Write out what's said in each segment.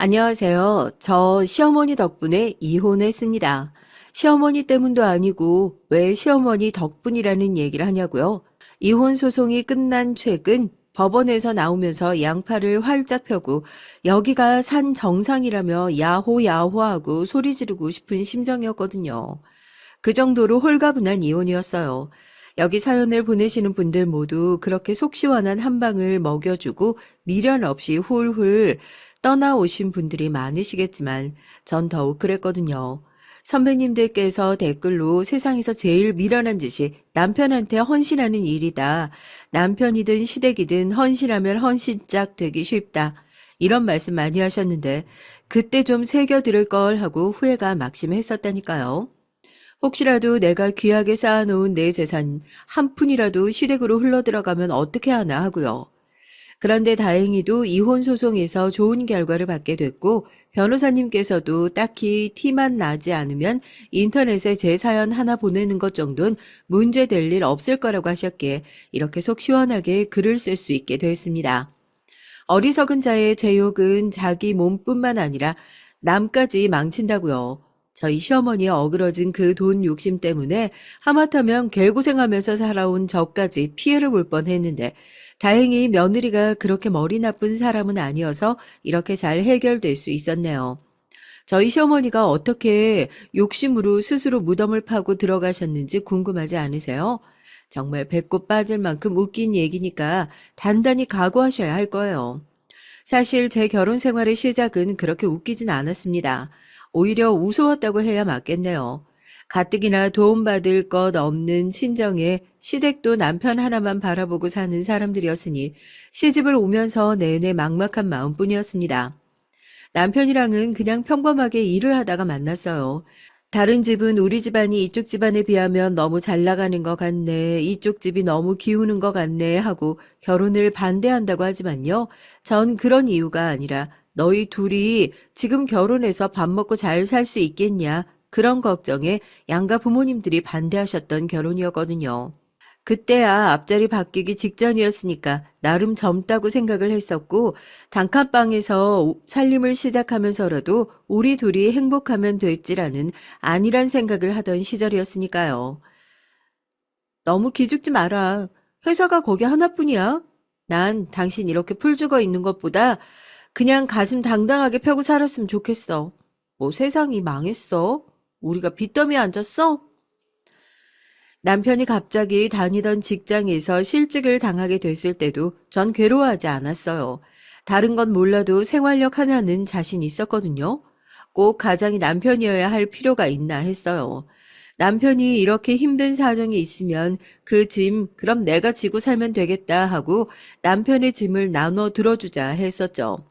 안녕하세요. 저 시어머니 덕분에 이혼했습니다. 시어머니 때문도 아니고 왜 시어머니 덕분이라는 얘기를 하냐고요? 이혼 소송이 끝난 최근 법원에서 나오면서 양팔을 활짝 펴고 여기가 산 정상이라며 야호야호하고 소리 지르고 싶은 심정이었거든요. 그 정도로 홀가분한 이혼이었어요. 여기 사연을 보내시는 분들 모두 그렇게 속 시원한 한 방을 먹여주고 미련 없이 훌훌 떠나오신 분들이 많으시겠지만 전 더욱 그랬거든요. 선배님들께서 댓글로 세상에서 제일 미련한 짓이 남편한테 헌신하는 일이다. 남편이든 시댁이든 헌신하면 헌신짝 되기 쉽다. 이런 말씀 많이 하셨는데 그때 좀 새겨 들을 걸 하고 후회가 막심했었다니까요. 혹시라도 내가 귀하게 쌓아놓은 내 재산 한 푼이라도 시댁으로 흘러들어가면 어떻게 하나 하고요. 그런데 다행히도 이혼 소송에서 좋은 결과를 받게 됐고 변호사님께서도 딱히 티만 나지 않으면 인터넷에 제 사연 하나 보내는 것 정도는 문제될 일 없을 거라고 하셨기에 이렇게 속 시원하게 글을 쓸 수 있게 됐습니다. 어리석은 자의 제욕은 자기 몸뿐만 아니라 남까지 망친다고요. 저희 시어머니의 어그러진 그 돈 욕심 때문에 하마터면 개고생하면서 살아온 저까지 피해를 볼 뻔했는데 다행히 며느리가 그렇게 머리 나쁜 사람은 아니어서 이렇게 잘 해결될 수 있었네요. 저희 시어머니가 어떻게 욕심으로 스스로 무덤을 파고 들어가셨는지 궁금하지 않으세요? 정말 배꼽 빠질 만큼 웃긴 얘기니까 단단히 각오하셔야 할 거예요. 사실 제 결혼 생활의 시작은 그렇게 웃기진 않았습니다. 오히려 우스웠다고 해야 맞겠네요. 가뜩이나 도움받을 것 없는 친정에 시댁도 남편 하나만 바라보고 사는 사람들이었으니 시집을 오면서 내내 막막한 마음뿐이었습니다. 남편이랑은 그냥 평범하게 일을 하다가 만났어요. 다른 집은 우리 집안이 이쪽 집안에 비하면 너무 잘 나가는 것 같네, 이쪽 집이 너무 기우는 것 같네 하고 결혼을 반대한다고 하지만요. 전 그런 이유가 아니라 너희 둘이 지금 결혼해서 밥 먹고 잘 살 수 있겠냐 그런 걱정에 양가 부모님들이 반대하셨던 결혼이었거든요. 그때야 앞자리 바뀌기 직전이었으니까 나름 젊다고 생각을 했었고 단칸방에서 살림을 시작하면서라도 우리 둘이 행복하면 됐지라는 안일한 생각을 하던 시절이었으니까요. 너무 기죽지 마라. 회사가 거기 하나뿐이야. 난 당신 이렇게 풀 죽어 있는 것보다 그냥 가슴 당당하게 펴고 살았으면 좋겠어. 뭐 세상이 망했어? 우리가 빚더미에 앉았어? 남편이 갑자기 다니던 직장에서 실직을 당하게 됐을 때도 전 괴로워하지 않았어요. 다른 건 몰라도 생활력 하나는 자신 있었거든요. 꼭 가장이 남편이어야 할 필요가 있나 했어요. 남편이 이렇게 힘든 사정이 있으면 그 짐, 그럼 내가 지고 살면 되겠다 하고 남편의 짐을 나눠 들어주자 했었죠.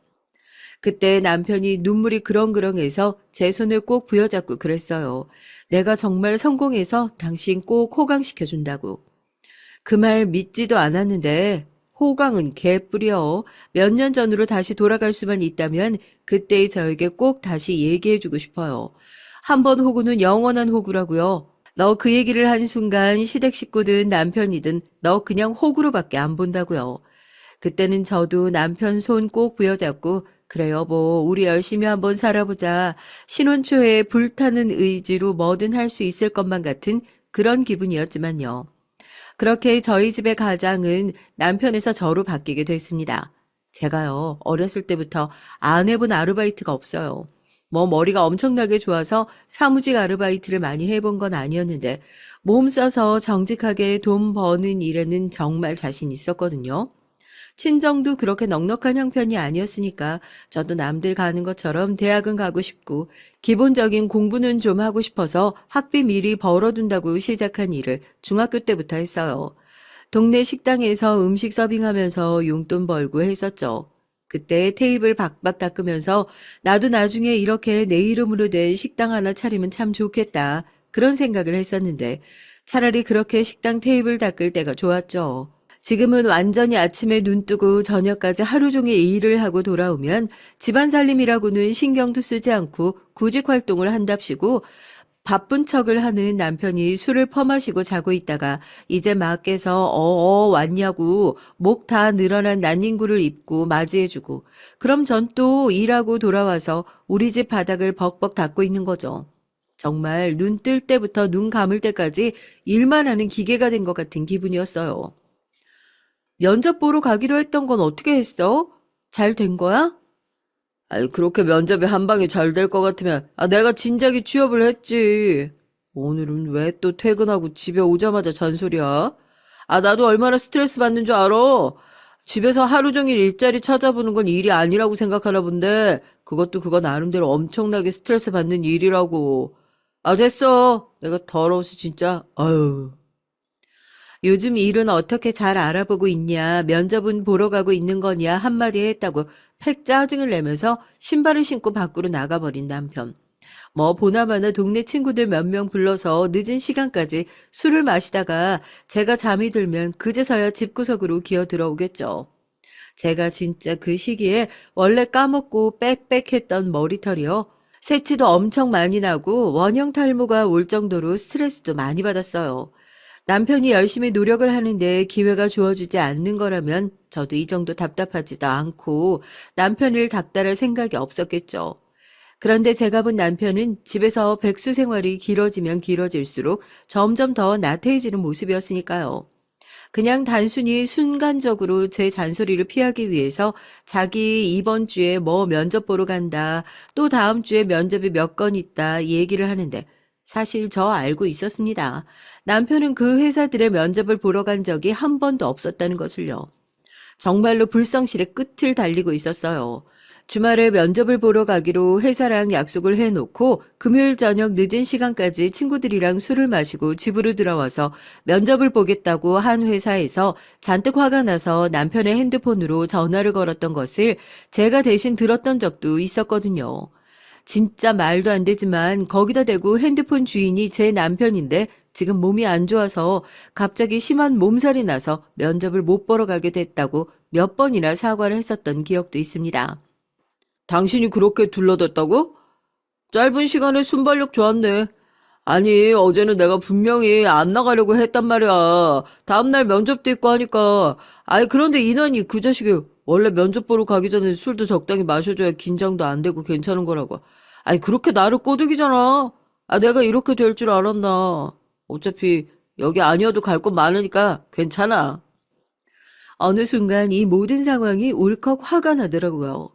그때 남편이 눈물이 그렁그렁해서 제 손을 꼭 부여잡고 그랬어요. 내가 정말 성공해서 당신 꼭 호강시켜준다고. 그 말 믿지도 않았는데 호강은 개뿔이요. 몇 년 전으로 다시 돌아갈 수만 있다면 그때의 저에게 꼭 다시 얘기해주고 싶어요. 한 번 호구는 영원한 호구라고요. 너 그 얘기를 한 순간 시댁 식구든 남편이든 너 그냥 호구로밖에 안 본다고요. 그때는 저도 남편 손 꼭 부여잡고 그래 여보 우리 열심히 한번 살아보자. 신혼 초에 불타는 의지로 뭐든 할 수 있을 것만 같은 그런 기분이었지만요. 그렇게 저희 집의 가장은 남편에서 저로 바뀌게 됐습니다. 제가요 어렸을 때부터 안 해본 아르바이트가 없어요. 뭐 머리가 엄청나게 좋아서 사무직 아르바이트를 많이 해본 건 아니었는데 몸 써서 정직하게 돈 버는 일에는 정말 자신 있었거든요. 친정도 그렇게 넉넉한 형편이 아니었으니까 저도 남들 가는 것처럼 대학은 가고 싶고 기본적인 공부는 좀 하고 싶어서 학비 미리 벌어둔다고 시작한 일을 중학교 때부터 했어요. 동네 식당에서 음식 서빙하면서 용돈 벌고 했었죠. 그때 테이블 박박 닦으면서 나도 나중에 이렇게 내 이름으로 된 식당 하나 차리면 참 좋겠다. 그런 생각을 했었는데 차라리 그렇게 식당 테이블 닦을 때가 좋았죠. 지금은 완전히 아침에 눈 뜨고 저녁까지 하루 종일 일을 하고 돌아오면 집안 살림이라고는 신경도 쓰지 않고 구직 활동을 한답시고 바쁜 척을 하는 남편이 술을 퍼마시고 자고 있다가 이제 막 깨서 왔냐고 목 다 늘어난 난닝구를 입고 맞이해주고 그럼 전 또 일하고 돌아와서 우리 집 바닥을 벅벅 닦고 있는 거죠. 정말 눈 뜰 때부터 눈 감을 때까지 일만 하는 기계가 된 것 같은 기분이었어요. 면접 보러 가기로 했던 건 어떻게 했어? 잘 된 거야? 아니, 그렇게 면접이 한 방에 잘 될 것 같으면, 내가 진작에 취업을 했지. 오늘은 왜 또 퇴근하고 집에 오자마자 잔소리야? 나도 얼마나 스트레스 받는 줄 알아? 집에서 하루 종일 일자리 찾아보는 건 일이 아니라고 생각하나 본데, 그것도 그거 나름대로 엄청나게 스트레스 받는 일이라고. 됐어. 내가 더러워서 진짜, 아유. 요즘 일은 어떻게 잘 알아보고 있냐, 면접은 보러 가고 있는 거냐 한마디 했다고 팩 짜증을 내면서 신발을 신고 밖으로 나가버린 남편. 뭐 보나마나 동네 친구들 몇 명 불러서 늦은 시간까지 술을 마시다가 제가 잠이 들면 그제서야 집구석으로 기어 들어오겠죠. 제가 진짜 그 시기에 원래 까먹고 빽빽했던 머리털이요. 새치도 엄청 많이 나고 원형 탈모가 올 정도로 스트레스도 많이 받았어요. 남편이 열심히 노력을 하는데 기회가 주어지지 않는 거라면 저도 이 정도 답답하지도 않고 남편을 닥달할 생각이 없었겠죠. 그런데 제가 본 남편은 집에서 백수 생활이 길어지면 길어질수록 점점 더 나태해지는 모습이었으니까요. 그냥 단순히 순간적으로 제 잔소리를 피하기 위해서 자기 이번 주에 뭐 면접 보러 간다, 또 다음 주에 면접이 몇 건 있다 얘기를 하는데 사실 저 알고 있었습니다. 남편은 그 회사들의 면접을 보러 간 적이 한 번도 없었다는 것을요. 정말로 불성실의 끝을 달리고 있었어요. 주말에 면접을 보러 가기로 회사랑 약속을 해놓고 금요일 저녁 늦은 시간까지 친구들이랑 술을 마시고 집으로 들어와서 면접을 보겠다고 한 회사에서 잔뜩 화가 나서 남편의 핸드폰으로 전화를 걸었던 것을 제가 대신 들었던 적도 있었거든요. 진짜 말도 안 되지만 거기다 대고 핸드폰 주인이 제 남편인데 지금 몸이 안 좋아서 갑자기 심한 몸살이 나서 면접을 못 보러 가게 됐다고 몇 번이나 사과를 했었던 기억도 있습니다. 당신이 그렇게 둘러댔다고? 짧은 시간에 순발력 좋았네. 아니, 어제는 내가 분명히 안 나가려고 했단 말이야. 다음날 면접도 있고 하니까. 그런데 인원이 그 자식이 원래 면접 보러 가기 전에 술도 적당히 마셔줘야 긴장도 안 되고 괜찮은 거라고. 그렇게 나를 꼬드기잖아. 내가 이렇게 될 줄 알았나. 어차피 여기 아니어도 갈 곳 많으니까 괜찮아. 어느 순간 이 모든 상황이 울컥 화가 나더라고요.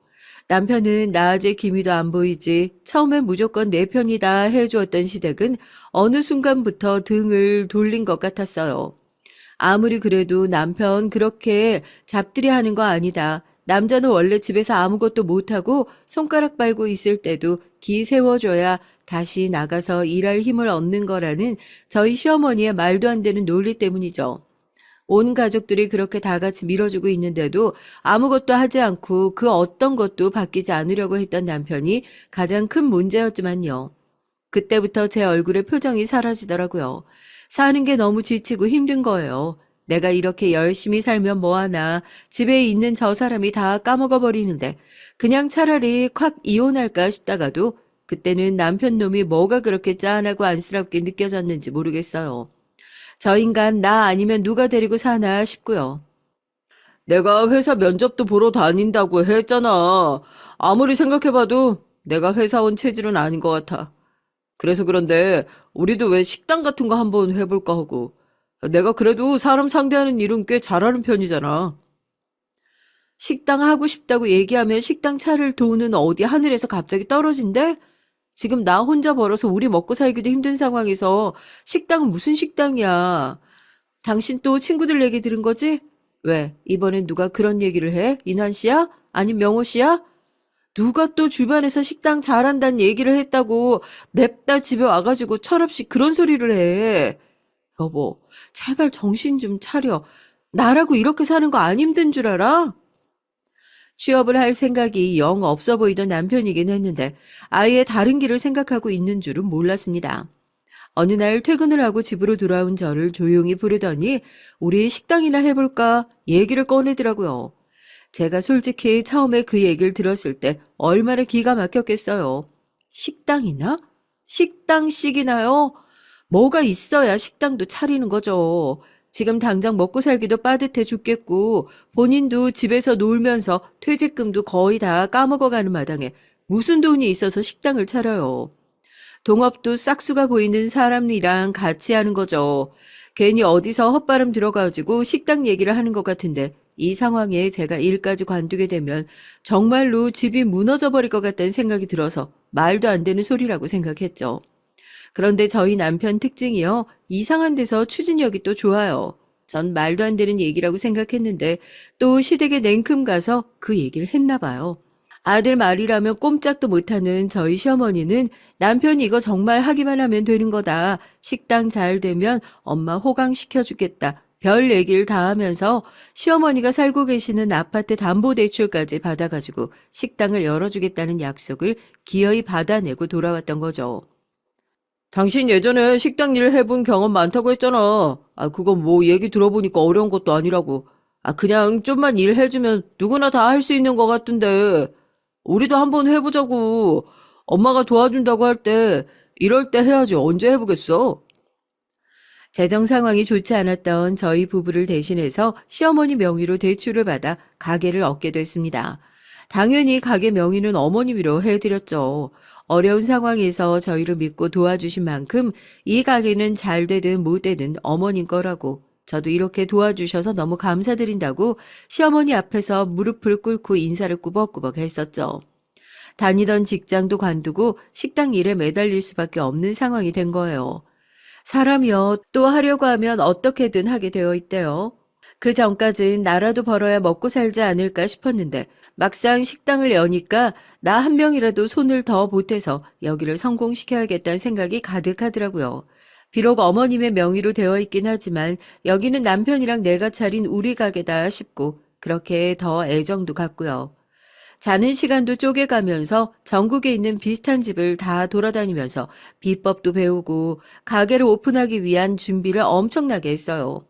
남편은 나아질 기미도 안 보이지 처음엔 무조건 내 편이다 해주었던 시댁은 어느 순간부터 등을 돌린 것 같았어요. 아무리 그래도 남편 그렇게 잡들이 하는 거 아니다. 남자는 원래 집에서 아무것도 못하고 손가락 빨고 있을 때도 기 세워줘야 다시 나가서 일할 힘을 얻는 거라는 저희 시어머니의 말도 안 되는 논리 때문이죠. 온 가족들이 그렇게 다 같이 밀어주고 있는데도 아무것도 하지 않고 그 어떤 것도 바뀌지 않으려고 했던 남편이 가장 큰 문제였지만요. 그때부터 제 얼굴에 표정이 사라지더라고요. 사는 게 너무 지치고 힘든 거예요. 내가 이렇게 열심히 살면 뭐하나 집에 있는 저 사람이 다 까먹어 버리는데 그냥 차라리 콱 이혼할까 싶다가도 그때는 남편 놈이 뭐가 그렇게 짠하고 안쓰럽게 느껴졌는지 모르겠어요. 저 인간 나 아니면 누가 데리고 사나 싶고요. 내가 회사 면접도 보러 다닌다고 했잖아. 아무리 생각해봐도 내가 회사원 체질은 아닌 것 같아. 그래서 그런데 우리도 왜 식당 같은 거 한번 해볼까 하고. 내가 그래도 사람 상대하는 일은 꽤 잘하는 편이잖아. 식당 하고 싶다고 얘기하면 식당 차릴 돈은 어디 하늘에서 갑자기 떨어진대? 지금 나 혼자 벌어서 우리 먹고 살기도 힘든 상황에서 식당은 무슨 식당이야. 당신 또 친구들 얘기 들은 거지? 왜? 이번엔 누가 그런 얘기를 해? 인환 씨야? 아님 명호 씨야? 누가 또 주변에서 식당 잘한다는 얘기를 했다고 냅다 집에 와가지고 철없이 그런 소리를 해. 여보, 제발 정신 좀 차려. 나라고 이렇게 사는 거 안 힘든 줄 알아? 취업을 할 생각이 영 없어 보이던 남편이긴 했는데 아예 다른 길을 생각하고 있는 줄은 몰랐습니다. 어느 날 퇴근을 하고 집으로 돌아온 저를 조용히 부르더니 우리 식당이나 해볼까 얘기를 꺼내더라고요. 제가 솔직히 처음에 그 얘기를 들었을 때 얼마나 기가 막혔겠어요. 식당이나? 식당씩이나요? 뭐가 있어야 식당도 차리는 거죠. 지금 당장 먹고 살기도 빠듯해 죽겠고 본인도 집에서 놀면서 퇴직금도 거의 다 까먹어가는 마당에 무슨 돈이 있어서 식당을 차려요. 동업도 싹수가 보이는 사람이랑 같이 하는 거죠. 괜히 어디서 헛바람 들어가지고 식당 얘기를 하는 것 같은데 이 상황에 제가 일까지 관두게 되면 정말로 집이 무너져 버릴 것 같다는 생각이 들어서 말도 안 되는 소리라고 생각했죠. 그런데 저희 남편 특징이요. 이상한 데서 추진력이 또 좋아요. 전 말도 안 되는 얘기라고 생각했는데 또 시댁에 냉큼 가서 그 얘기를 했나 봐요. 아들 말이라면 꼼짝도 못하는 저희 시어머니는 남편이 이거 정말 하기만 하면 되는 거다. 식당 잘 되면 엄마 호강시켜주겠다. 별 얘기를 다 하면서 시어머니가 살고 계시는 아파트 담보대출까지 받아가지고 식당을 열어주겠다는 약속을 기어이 받아내고 돌아왔던 거죠. 당신 예전에 식당 일 해본 경험 많다고 했잖아. 그거 뭐 얘기 들어보니까 어려운 것도 아니라고. 그냥 좀만 일해주면 누구나 다 할 수 있는 것 같은데. 우리도 한번 해보자고. 엄마가 도와준다고 할 때, 이럴 때 해야지 언제 해보겠어? 재정 상황이 좋지 않았던 저희 부부를 대신해서 시어머니 명의로 대출을 받아 가게를 얻게 됐습니다. 당연히 가게 명의는 어머님으로 해드렸죠. 어려운 상황에서 저희를 믿고 도와주신 만큼 이 가게는 잘 되든 못 되든 어머님 거라고 저도 이렇게 도와주셔서 너무 감사드린다고 시어머니 앞에서 무릎을 꿇고 인사를 꾸벅꾸벅 했었죠. 다니던 직장도 관두고 식당 일에 매달릴 수밖에 없는 상황이 된 거예요. 사람이요, 또 하려고 하면 어떻게든 하게 되어 있대요. 그 전까진 나라도 벌어야 먹고 살지 않을까 싶었는데 막상 식당을 여니까 나 한 명이라도 손을 더 보태서 여기를 성공시켜야겠다는 생각이 가득하더라고요. 비록 어머님의 명의로 되어 있긴 하지만 여기는 남편이랑 내가 차린 우리 가게다 싶고 그렇게 더 애정도 갖고요. 자는 시간도 쪼개가면서 전국에 있는 비슷한 집을 다 돌아다니면서 비법도 배우고 가게를 오픈하기 위한 준비를 엄청나게 했어요.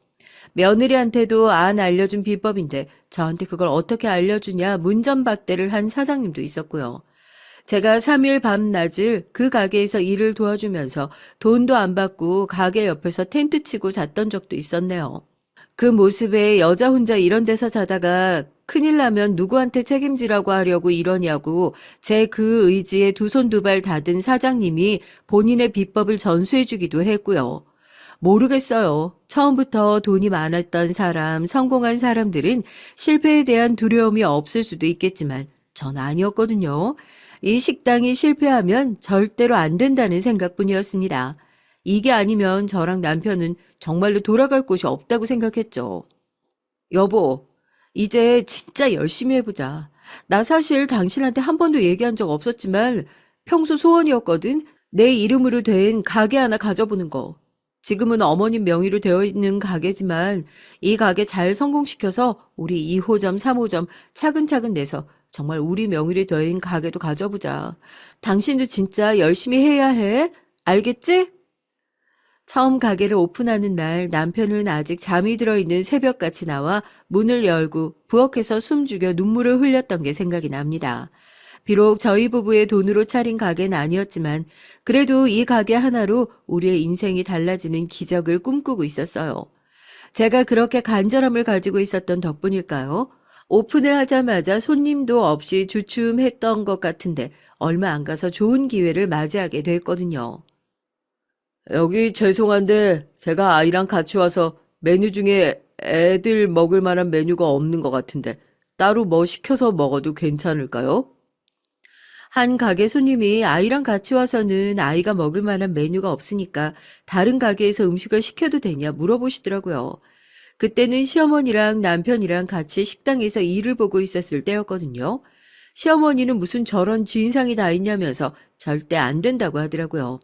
며느리한테도 안 알려준 비법인데 저한테 그걸 어떻게 알려주냐 문전박대를 한 사장님도 있었고요. 제가 3일 밤낮을 그 가게에서 일을 도와주면서 돈도 안 받고 가게 옆에서 텐트 치고 잤던 적도 있었네요. 그 모습에 여자 혼자 이런 데서 자다가 큰일 나면 누구한테 책임지라고 하려고 이러냐고 제 그 의지에 두 손 두 발 닫은 사장님이 본인의 비법을 전수해주기도 했고요. 모르겠어요. 처음부터 돈이 많았던 사람, 성공한 사람들은 실패에 대한 두려움이 없을 수도 있겠지만 전 아니었거든요. 이 식당이 실패하면 절대로 안 된다는 생각뿐이었습니다. 이게 아니면 저랑 남편은 정말로 돌아갈 곳이 없다고 생각했죠. 여보, 이제 진짜 열심히 해보자. 나 사실 당신한테 한 번도 얘기한 적 없었지만 평소 소원이었거든. 내 이름으로 된 가게 하나 가져보는 거. 지금은 어머님 명의로 되어 있는 가게지만 이 가게 잘 성공시켜서 우리 2호점, 3호점 차근차근 내서 정말 우리 명의로 된 가게도 가져보자. 당신도 진짜 열심히 해야 해. 알겠지? 처음 가게를 오픈하는 날 남편은 아직 잠이 들어있는 새벽같이 나와 문을 열고 부엌에서 숨죽여 눈물을 흘렸던 게 생각이 납니다. 비록 저희 부부의 돈으로 차린 가게는 아니었지만 그래도 이 가게 하나로 우리의 인생이 달라지는 기적을 꿈꾸고 있었어요. 제가 그렇게 간절함을 가지고 있었던 덕분일까요? 오픈을 하자마자 손님도 없이 주춤했던 것 같은데 얼마 안 가서 좋은 기회를 맞이하게 됐거든요. 여기 죄송한데 제가 아이랑 같이 와서 메뉴 중에 애들 먹을 만한 메뉴가 없는 것 같은데 따로 뭐 시켜서 먹어도 괜찮을까요? 한 가게 손님이 아이랑 같이 와서는 아이가 먹을 만한 메뉴가 없으니까 다른 가게에서 음식을 시켜도 되냐 물어보시더라고요. 그때는 시어머니랑 남편이랑 같이 식당에서 일을 보고 있었을 때였거든요. 시어머니는 무슨 저런 진상이 다 있냐면서 절대 안 된다고 하더라고요.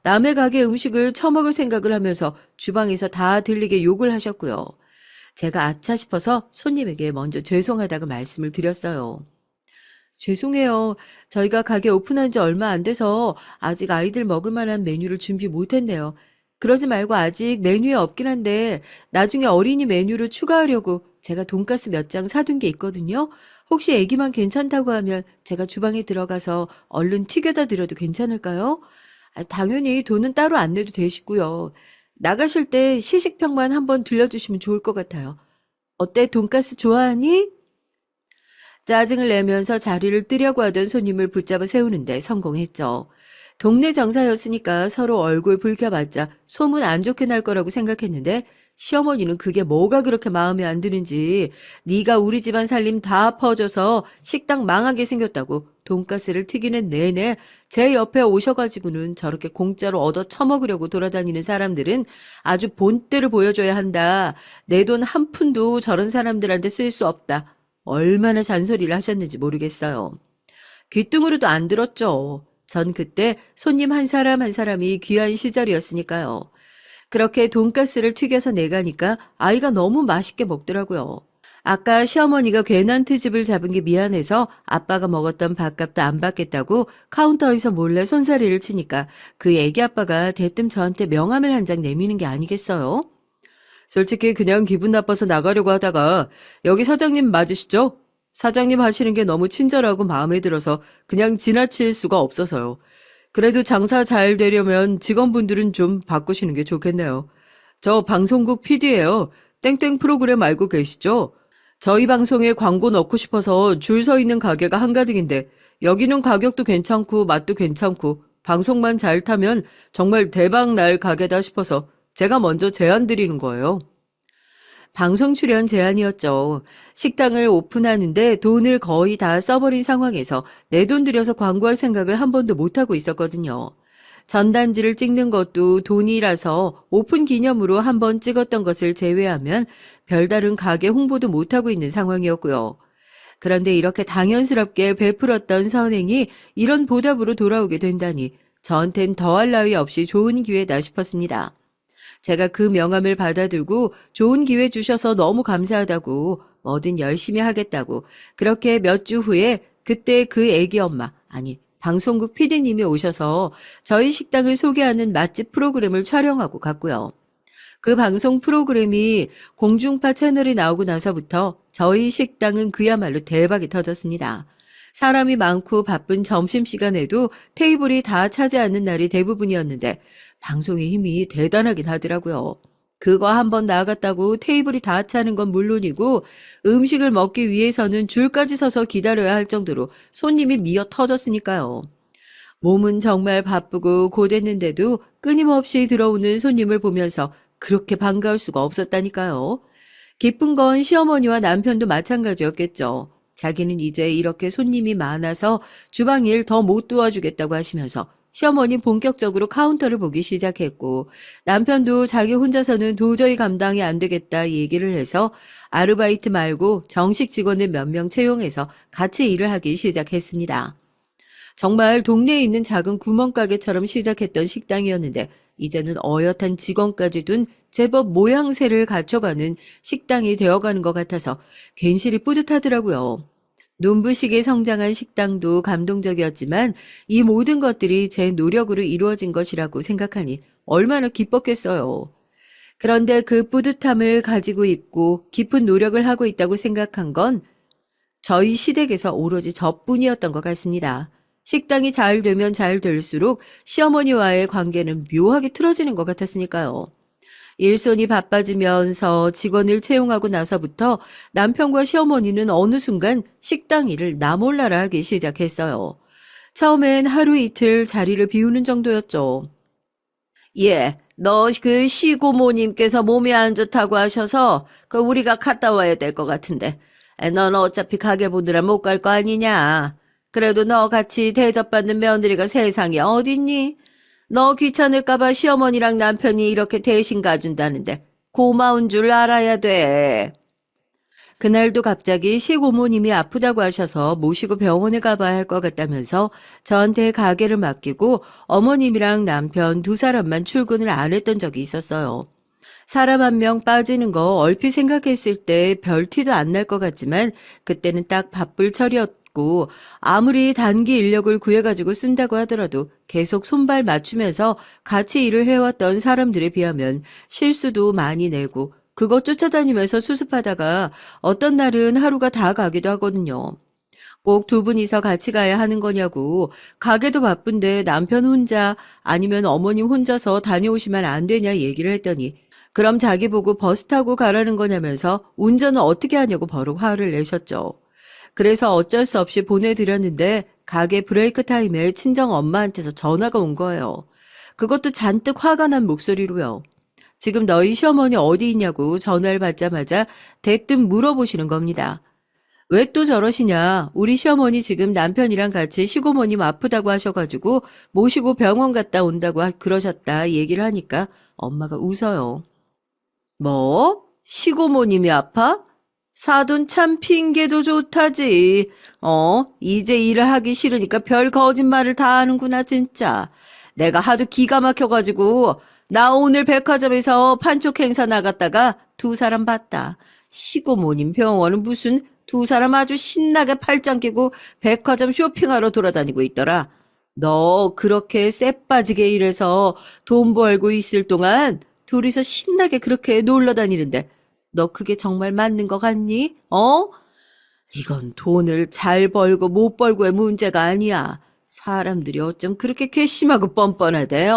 남의 가게 음식을 처먹을 생각을 하면서 주방에서 다 들리게 욕을 하셨고요. 제가 아차 싶어서 손님에게 먼저 죄송하다고 말씀을 드렸어요. 죄송해요. 저희가 가게 오픈한 지 얼마 안 돼서 아직 아이들 먹을 만한 메뉴를 준비 못했네요. 그러지 말고 아직 메뉴에 없긴 한데 나중에 어린이 메뉴를 추가하려고 제가 돈가스 몇 장 사둔 게 있거든요. 혹시 애기만 괜찮다고 하면 제가 주방에 들어가서 얼른 튀겨다 드려도 괜찮을까요? 당연히 돈은 따로 안 내도 되시고요. 나가실 때 시식평만 한번 들려주시면 좋을 것 같아요. 어때, 돈가스 좋아하니? 짜증을 내면서 자리를 뜨려고 하던 손님을 붙잡아 세우는데 성공했죠. 동네 정사였으니까 서로 얼굴 붉혀봤자 소문 안 좋게 날 거라고 생각했는데 시어머니는 그게 뭐가 그렇게 마음에 안 드는지 네가 우리 집안 살림 다 퍼져서 식당 망하게 생겼다고 돈가스를 튀기는 내내 제 옆에 오셔가지고는 저렇게 공짜로 얻어 처먹으려고 돌아다니는 사람들은 아주 본때를 보여줘야 한다. 내 돈 한 푼도 저런 사람들한테 쓸 수 없다. 얼마나 잔소리를 하셨는지 모르겠어요. 귀뚱으로도 안 들었죠. 전 그때 손님 한 사람 한 사람이 귀한 시절이었으니까요. 그렇게 돈가스를 튀겨서 내가니까 아이가 너무 맛있게 먹더라고요. 아까 시어머니가 괜한 트집을 잡은 게 미안해서 아빠가 먹었던 밥값도 안 받겠다고 카운터에서 몰래 손사래를 치니까 그 애기 아빠가 대뜸 저한테 명함을 한 장 내미는 게 아니겠어요? 솔직히 그냥 기분 나빠서 나가려고 하다가 여기 사장님 맞으시죠? 사장님 하시는 게 너무 친절하고 마음에 들어서 그냥 지나칠 수가 없어서요. 그래도 장사 잘 되려면 직원분들은 좀 바꾸시는 게 좋겠네요. 저 방송국 PD예요. 땡땡 프로그램 알고 계시죠? 저희 방송에 광고 넣고 싶어서 줄 서 있는 가게가 한가득인데 여기는 가격도 괜찮고 맛도 괜찮고 방송만 잘 타면 정말 대박 날 가게다 싶어서 제가 먼저 제안 드리는 거예요. 방송 출연 제안이었죠. 식당을 오픈하는데 돈을 거의 다 써버린 상황에서 내 돈 들여서 광고할 생각을 한 번도 못하고 있었거든요. 전단지를 찍는 것도 돈이라서 오픈 기념으로 한 번 찍었던 것을 제외하면 별다른 가게 홍보도 못하고 있는 상황이었고요. 그런데 이렇게 당연스럽게 베풀었던 선행이 이런 보답으로 돌아오게 된다니 저한텐 더할 나위 없이 좋은 기회다 싶었습니다. 제가 그 명함을 받아들고 좋은 기회 주셔서 너무 감사하다고 뭐든 열심히 하겠다고 그렇게 몇 주 후에 그때 그 애기 엄마 아니 방송국 PD님이 오셔서 저희 식당을 소개하는 맛집 프로그램을 촬영하고 갔고요. 그 방송 프로그램이 공중파 채널에 나오고 나서부터 저희 식당은 그야말로 대박이 터졌습니다. 사람이 많고 바쁜 점심시간에도 테이블이 다 차지 않는 날이 대부분이었는데 방송의 힘이 대단하긴 하더라고요. 그거 한번 나갔다고 테이블이 다 차는 건 물론이고 음식을 먹기 위해서는 줄까지 서서 기다려야 할 정도로 손님이 미어 터졌으니까요. 몸은 정말 바쁘고 고됐는데도 끊임없이 들어오는 손님을 보면서 그렇게 반가울 수가 없었다니까요. 기쁜 건 시어머니와 남편도 마찬가지였겠죠. 자기는 이제 이렇게 손님이 많아서 주방일 더 못 도와주겠다고 하시면서 시어머니 본격적으로 카운터를 보기 시작했고 남편도 자기 혼자서는 도저히 감당이 안 되겠다 얘기를 해서 아르바이트 말고 정식 직원을 몇 명 채용해서 같이 일을 하기 시작했습니다. 정말 동네에 있는 작은 구멍가게처럼 시작했던 식당이었는데 이제는 어엿한 직원까지 둔 제법 모양새를 갖춰가는 식당이 되어가는 것 같아서 괜시리 뿌듯하더라고요. 눈부시게 성장한 식당도 감동적이었지만 이 모든 것들이 제 노력으로 이루어진 것이라고 생각하니 얼마나 기뻤겠어요. 그런데 그 뿌듯함을 가지고 있고 깊은 노력을 하고 있다고 생각한 건 저희 시댁에서 오로지 저뿐이었던 것 같습니다. 식당이 잘 되면 잘 될수록 시어머니와의 관계는 묘하게 틀어지는 것 같았으니까요. 일손이 바빠지면서 직원을 채용하고 나서부터 남편과 시어머니는 어느 순간 식당 일을 나 몰라라 하기 시작했어요. 처음엔 하루 이틀 자리를 비우는 정도였죠. 예, 너 그 시고모님께서 몸이 안 좋다고 하셔서 그 우리가 갔다 와야 될 것 같은데 넌 어차피 가게 보느라 못 갈 거 아니냐. 그래도 너 같이 대접받는 며느리가 세상에 어딨니? 너 귀찮을까봐 시어머니랑 남편이 이렇게 대신 가준다는데 고마운 줄 알아야 돼. 그날도 갑자기 시고모님이 아프다고 하셔서 모시고 병원에 가봐야 할 것 같다면서 저한테 가게를 맡기고 어머님이랑 남편 두 사람만 출근을 안 했던 적이 있었어요. 사람 한 명 빠지는 거 얼핏 생각했을 때 별 티도 안 날 것 같지만 그때는 딱 바쁠 철이었고 아무리 단기 인력을 구해가지고 쓴다고 하더라도 계속 손발 맞추면서 같이 일을 해왔던 사람들에 비하면 실수도 많이 내고 그거 쫓아다니면서 수습하다가 어떤 날은 하루가 다 가기도 하거든요. 꼭 두 분이서 같이 가야 하는 거냐고. 가게도 바쁜데 남편 혼자 아니면 어머님 혼자서 다녀오시면 안 되냐 얘기를 했더니 그럼 자기 보고 버스 타고 가라는 거냐면서 운전은 어떻게 하냐고 버럭 화를 내셨죠. 그래서 어쩔 수 없이 보내드렸는데 가게 브레이크 타임에 친정 엄마한테서 전화가 온 거예요. 그것도 잔뜩 화가 난 목소리로요. 지금 너희 시어머니 어디 있냐고 전화를 받자마자 대뜸 물어보시는 겁니다. 왜 또 저러시냐? 우리 시어머니 지금 남편이랑 같이 시고모님 아프다고 하셔가지고 모시고 병원 갔다 온다고 그러셨다 얘기를 하니까 엄마가 웃어요. 뭐? 시고모님이 아파? 사돈 참 핑계도 좋다지. 이제 일을 하기 싫으니까 별 거짓말을 다 하는구나 진짜. 내가 하도 기가 막혀가지고 나 오늘 백화점에서 판촉 행사 나갔다가 두 사람 봤다. 시고모님 병원은 무슨 두 사람 아주 신나게 팔짱 끼고 백화점 쇼핑하러 돌아다니고 있더라. 너 그렇게 쎄빠지게 일해서 돈 벌고 있을 동안 둘이서 신나게 그렇게 놀러 다니는데 너 그게 정말 맞는 것 같니? 이건 돈을 잘 벌고 못 벌고의 문제가 아니야. 사람들이 어쩜 그렇게 괘씸하고 뻔뻔하대,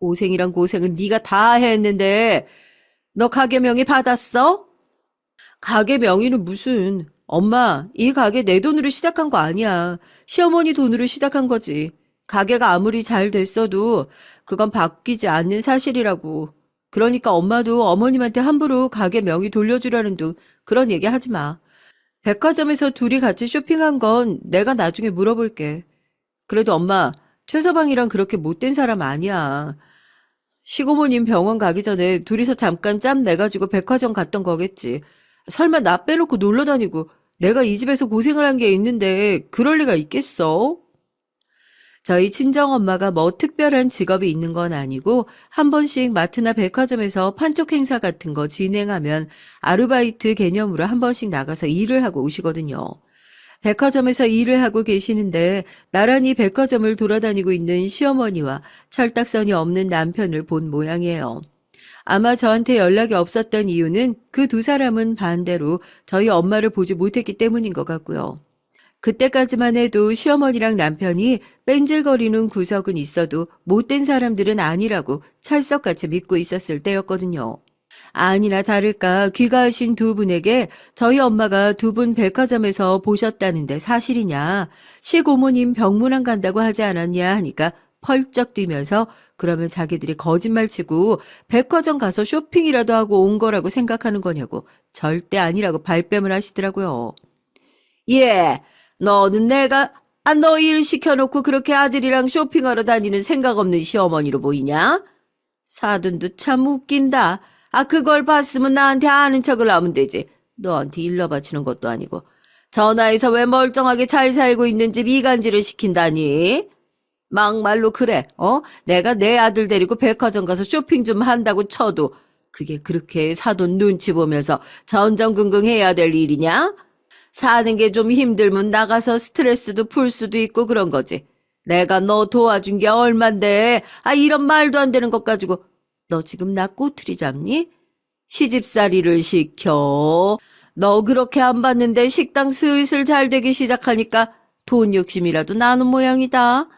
고생이란 고생은 네가 다 했는데 너 가게 명의 받았어? 가게 명의는 무슨. 엄마, 이 가게 내 돈으로 시작한 거 아니야. 시어머니 돈으로 시작한 거지. 가게가 아무리 잘 됐어도 그건 바뀌지 않는 사실이라고. 그러니까 엄마도 어머님한테 함부로 가게 명의 돌려주라는 둥 그런 얘기 하지 마. 백화점에서 둘이 같이 쇼핑한 건 내가 나중에 물어볼게. 그래도 엄마, 최서방이랑 그렇게 못된 사람 아니야. 시고모님 병원 가기 전에 둘이서 잠깐 짬 내가지고 백화점 갔던 거겠지. 설마 나 빼놓고 놀러 다니고 내가 이 집에서 고생을 한 게 있는데 그럴 리가 있겠어? 저희 친정엄마가 뭐 특별한 직업이 있는 건 아니고 한 번씩 마트나 백화점에서 판촉 행사 같은 거 진행하면 아르바이트 개념으로 한 번씩 나가서 일을 하고 오시거든요. 백화점에서 일을 하고 계시는데 나란히 백화점을 돌아다니고 있는 시어머니와 철딱선이 없는 남편을 본 모양이에요. 아마 저한테 연락이 없었던 이유는 그 두 사람은 반대로 저희 엄마를 보지 못했기 때문인 것 같고요. 그때까지만 해도 시어머니랑 남편이 뺀질거리는 구석은 있어도 못된 사람들은 아니라고 찰떡같이 믿고 있었을 때였거든요. 아니나 다를까 귀가하신 두 분에게 저희 엄마가 두 분 백화점에서 보셨다는데 사실이냐, 시고모님 병문안 간다고 하지 않았냐 하니까 펄쩍 뛰면서 그러면 자기들이 거짓말치고 백화점 가서 쇼핑이라도 하고 온 거라고 생각하는 거냐고 절대 아니라고 발뺌을 하시더라고요. 예, 너는 너 일 시켜놓고 그렇게 아들이랑 쇼핑하러 다니는 생각 없는 시어머니로 보이냐? 사돈도 참 웃긴다. 그걸 봤으면 나한테 아는 척을 하면 되지. 너한테 일러 바치는 것도 아니고. 전화해서 왜 멀쩡하게 잘 살고 있는 집 이간질을 시킨다니? 막말로 그래, 내가 내 아들 데리고 백화점 가서 쇼핑 좀 한다고 쳐도 그게 그렇게 사돈 눈치 보면서 전전긍긍 해야 될 일이냐? 사는 게 좀 힘들면 나가서 스트레스도 풀 수도 있고 그런 거지. 내가 너 도와준 게 얼만데, 이런 말도 안 되는 것 가지고. 너 지금 나 꼬투리 잡니? 시집살이를 시켜. 너 그렇게 안 봤는데 식당 슬슬 잘 되기 시작하니까 돈 욕심이라도 나는 모양이다.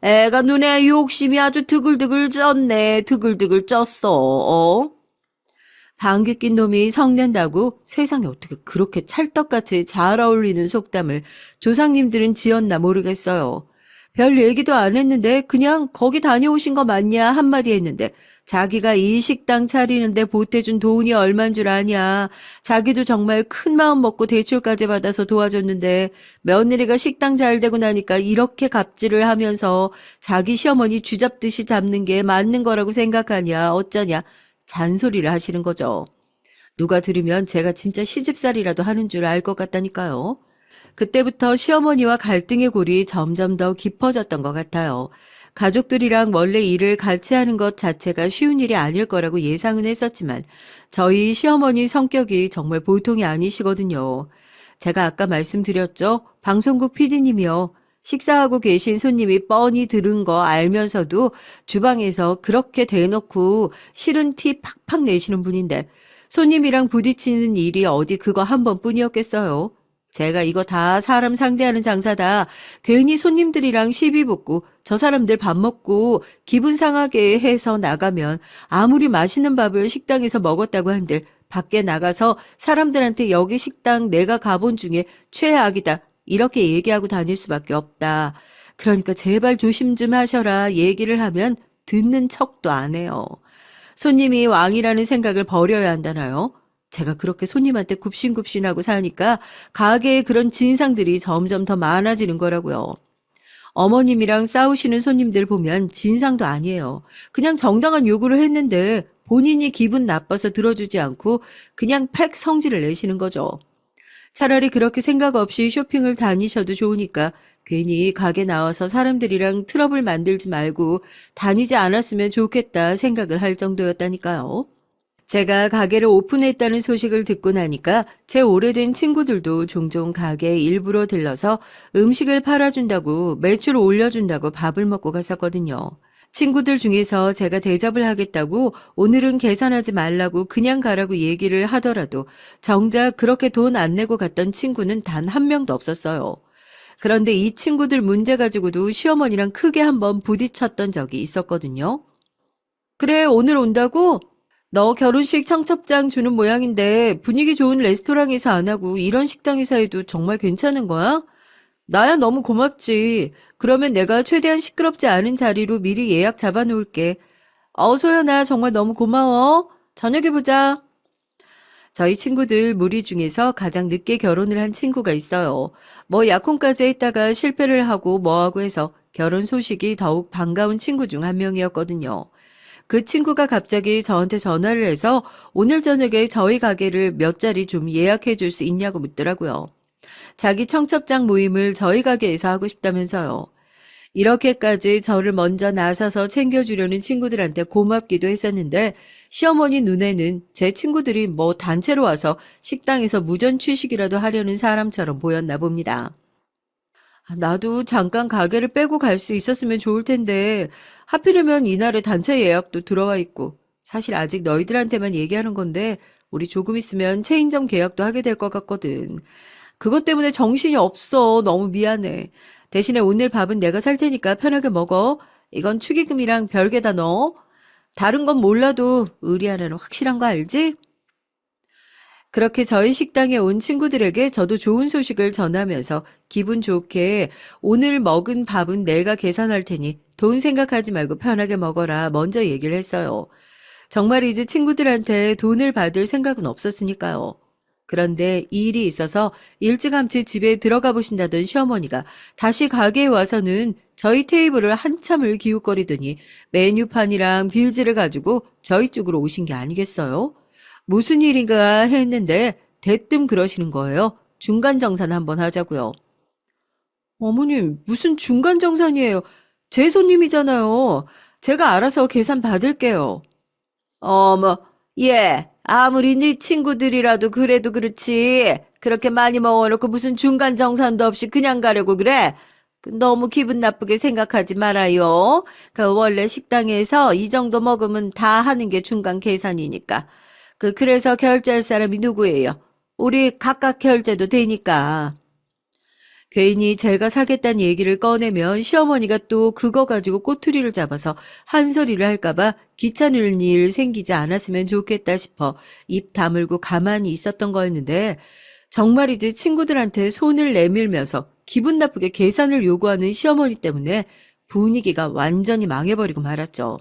애가 눈에 욕심이 아주 드글드글 쪘네. 드글드글 쪘어. 방귀 낀 놈이 성낸다고 세상에 어떻게 그렇게 찰떡같이 잘 어울리는 속담을 조상님들은 지었나 모르겠어요. 별 얘기도 안 했는데 그냥 거기 다녀오신 거 맞냐 한마디 했는데 자기가 이 식당 차리는데 보태준 돈이 얼만 줄 아냐. 자기도 정말 큰 마음 먹고 대출까지 받아서 도와줬는데 며느리가 식당 잘 되고 나니까 이렇게 갑질을 하면서 자기 시어머니 쥐잡듯이 잡는 게 맞는 거라고 생각하냐 어쩌냐 잔소리를 하시는 거죠. 누가 들으면 제가 진짜 시집살이라도 하는 줄 알 것 같다니까요. 그때부터 시어머니와 갈등의 골이 점점 더 깊어졌던 것 같아요. 가족들이랑 원래 일을 같이 하는 것 자체가 쉬운 일이 아닐 거라고 예상은 했었지만 저희 시어머니 성격이 정말 보통이 아니시거든요. 제가 아까 말씀드렸죠. 방송국 PD님이요. 식사하고 계신 손님이 뻔히 들은 거 알면서도 주방에서 그렇게 대놓고 싫은 티 팍팍 내시는 분인데 손님이랑 부딪히는 일이 어디 그거 한 번뿐이었겠어요. 제가 이거 다 사람 상대하는 장사다. 괜히 손님들이랑 시비 붙고 저 사람들 밥 먹고 기분 상하게 해서 나가면 아무리 맛있는 밥을 식당에서 먹었다고 한들 밖에 나가서 사람들한테 여기 식당 내가 가본 중에 최악이다. 이렇게 얘기하고 다닐 수밖에 없다. 그러니까 제발 조심 좀 하셔라. 얘기를 하면 듣는 척도 안 해요. 손님이 왕이라는 생각을 버려야 한다나요? 제가 그렇게 손님한테 굽신굽신하고 사니까 가게에 그런 진상들이 점점 더 많아지는 거라고요. 어머님이랑 싸우시는 손님들 보면 진상도 아니에요. 그냥 정당한 요구를 했는데 본인이 기분 나빠서 들어주지 않고 그냥 팩 성질을 내시는 거죠. 차라리 그렇게 생각 없이 쇼핑을 다니셔도 좋으니까 괜히 가게 나와서 사람들이랑 트러블 만들지 말고 다니지 않았으면 좋겠다 생각을 할 정도였다니까요. 제가 가게를 오픈했다는 소식을 듣고 나니까 제 오래된 친구들도 종종 가게에 일부러 들러서 음식을 팔아준다고 매출을 올려준다고 밥을 먹고 갔었거든요. 친구들 중에서 제가 대접을 하겠다고 오늘은 계산하지 말라고 그냥 가라고 얘기를 하더라도 정작 그렇게 돈 안 내고 갔던 친구는 단 한 명도 없었어요. 그런데 이 친구들 문제 가지고도 시어머니랑 크게 한번 부딪혔던 적이 있었거든요. 그래, 오늘 온다고? 너 결혼식 청첩장 주는 모양인데 분위기 좋은 레스토랑에서 안 하고 이런 식당에서 해도 정말 괜찮은 거야? 나야 너무 고맙지. 그러면 내가 최대한 시끄럽지 않은 자리로 미리 예약 잡아놓을게. 소연아, 정말 너무 고마워. 저녁에 보자. 저희 친구들 무리 중에서 가장 늦게 결혼을 한 친구가 있어요. 뭐 약혼까지 했다가 실패를 하고 뭐하고 해서 결혼 소식이 더욱 반가운 친구 중 한 명이었거든요. 그 친구가 갑자기 저한테 전화를 해서 오늘 저녁에 저희 가게를 몇 자리 좀 예약해 줄 수 있냐고 묻더라고요. 자기 청첩장 모임을 저희 가게에서 하고 싶다면서요. 이렇게까지 저를 먼저 나서서 챙겨주려는 친구들한테 고맙기도 했었는데 시어머니 눈에는 제 친구들이 뭐 단체로 와서 식당에서 무전 취식이라도 하려는 사람처럼 보였나 봅니다. 나도 잠깐 가게를 빼고 갈 수 있었으면 좋을 텐데 하필이면 이날에 단체 예약도 들어와 있고 사실 아직 너희들한테만 얘기하는 건데 우리 조금 있으면 체인점 계약도 하게 될 것 같거든. 그것 때문에 정신이 없어. 너무 미안해. 대신에 오늘 밥은 내가 살 테니까 편하게 먹어. 이건 축의금이랑 별개다 너. 다른 건 몰라도 의리 하나는 확실한 거 알지? 그렇게 저희 식당에 온 친구들에게 저도 좋은 소식을 전하면서 기분 좋게 오늘 먹은 밥은 내가 계산할 테니 돈 생각하지 말고 편하게 먹어라 먼저 얘기를 했어요. 정말이지 친구들한테 돈을 받을 생각은 없었으니까요. 그런데 일이 있어서 일찌감치 집에 들어가 보신다던 시어머니가 다시 가게에 와서는 저희 테이블을 한참을 기웃거리더니 메뉴판이랑 빌지를 가지고 저희 쪽으로 오신 게 아니겠어요? 무슨 일인가 했는데 대뜸 그러시는 거예요. 중간정산 한번 하자고요. 어머님, 무슨 중간정산이에요? 제 손님이잖아요. 제가 알아서 계산 받을게요. 어머, 예, 아무리 네 친구들이라도 그래도 그렇지. 그렇게 많이 먹어놓고 무슨 중간정산도 없이 그냥 가려고 그래? 너무 기분 나쁘게 생각하지 말아요. 원래 식당에서 이 정도 먹으면 다 하는 게 중간 계산이니까. 그래서 결제할 사람이 누구예요? 우리 각각 결제도 되니까. 괜히 제가 사겠다는 얘기를 꺼내면 시어머니가 또 그거 가지고 꼬투리를 잡아서 한 소리를 할까봐 귀찮을 일 생기지 않았으면 좋겠다 싶어 입 다물고 가만히 있었던 거였는데 정말이지 친구들한테 손을 내밀면서 기분 나쁘게 계산을 요구하는 시어머니 때문에 분위기가 완전히 망해버리고 말았죠.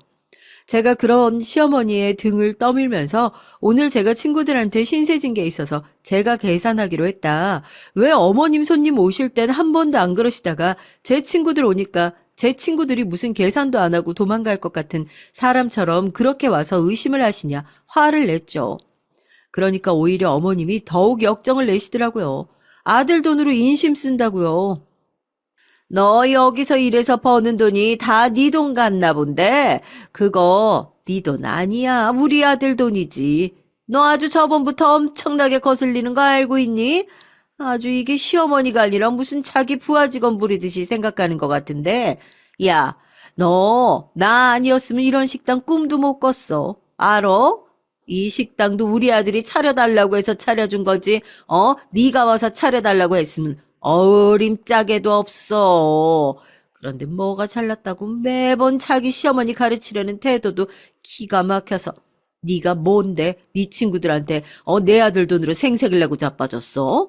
제가 그런 시어머니의 등을 떠밀면서 오늘 제가 친구들한테 신세진 게 있어서 제가 계산하기로 했다. 왜 어머님 손님 오실 땐 한 번도 안 그러시다가 제 친구들 오니까 제 친구들이 무슨 계산도 안 하고 도망갈 것 같은 사람처럼 그렇게 와서 의심을 하시냐 화를 냈죠. 그러니까 오히려 어머님이 더욱 역정을 내시더라고요. 아들 돈으로 인심 쓴다고요. 너 여기서 일해서 버는 돈이 다 네 돈 같나 본데 그거 네 돈 아니야. 우리 아들 돈이지. 너 아주 저번부터 엄청나게 거슬리는 거 알고 있니? 아주 이게 시어머니가 아니라 무슨 자기 부하 직원 부리듯이 생각하는 것 같은데 야, 너 나 아니었으면 이런 식당 꿈도 못 꿨어. 알어? 이 식당도 우리 아들이 차려달라고 해서 차려준 거지. 네가 와서 차려달라고 했으면 어림짝에도 없어. 그런데 뭐가 잘났다고 매번 자기 시어머니 가르치려는 태도도 기가 막혀서 네가 뭔데 네 친구들한테 내 아들 돈으로 생색을 내고 자빠졌어?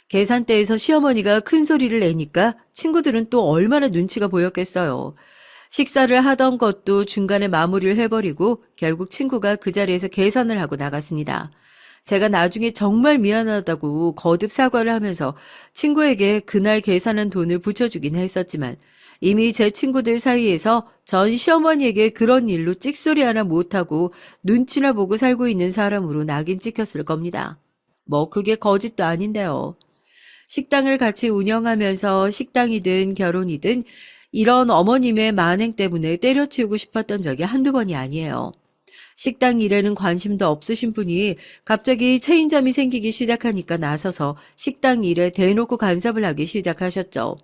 계산대에서 시어머니가 큰 소리를 내니까 친구들은 또 얼마나 눈치가 보였겠어요. 식사를 하던 것도 중간에 마무리를 해버리고 결국 친구가 그 자리에서 계산을 하고 나갔습니다. 제가 나중에 정말 미안하다고 거듭 사과를 하면서 친구에게 그날 계산한 돈을 붙여주긴 했었지만 이미 제 친구들 사이에서 전 시어머니에게 그런 일로 찍소리 하나 못하고 눈치나 보고 살고 있는 사람으로 낙인 찍혔을 겁니다. 뭐 그게 거짓도 아닌데요. 식당을 같이 운영하면서 식당이든 결혼이든 이런 어머님의 만행 때문에 때려치우고 싶었던 적이 한두 번이 아니에요. 식당 일에는 관심도 없으신 분이 갑자기 체인점이 생기기 시작하니까 나서서 식당 일에 대놓고 간섭을 하기 시작하셨죠.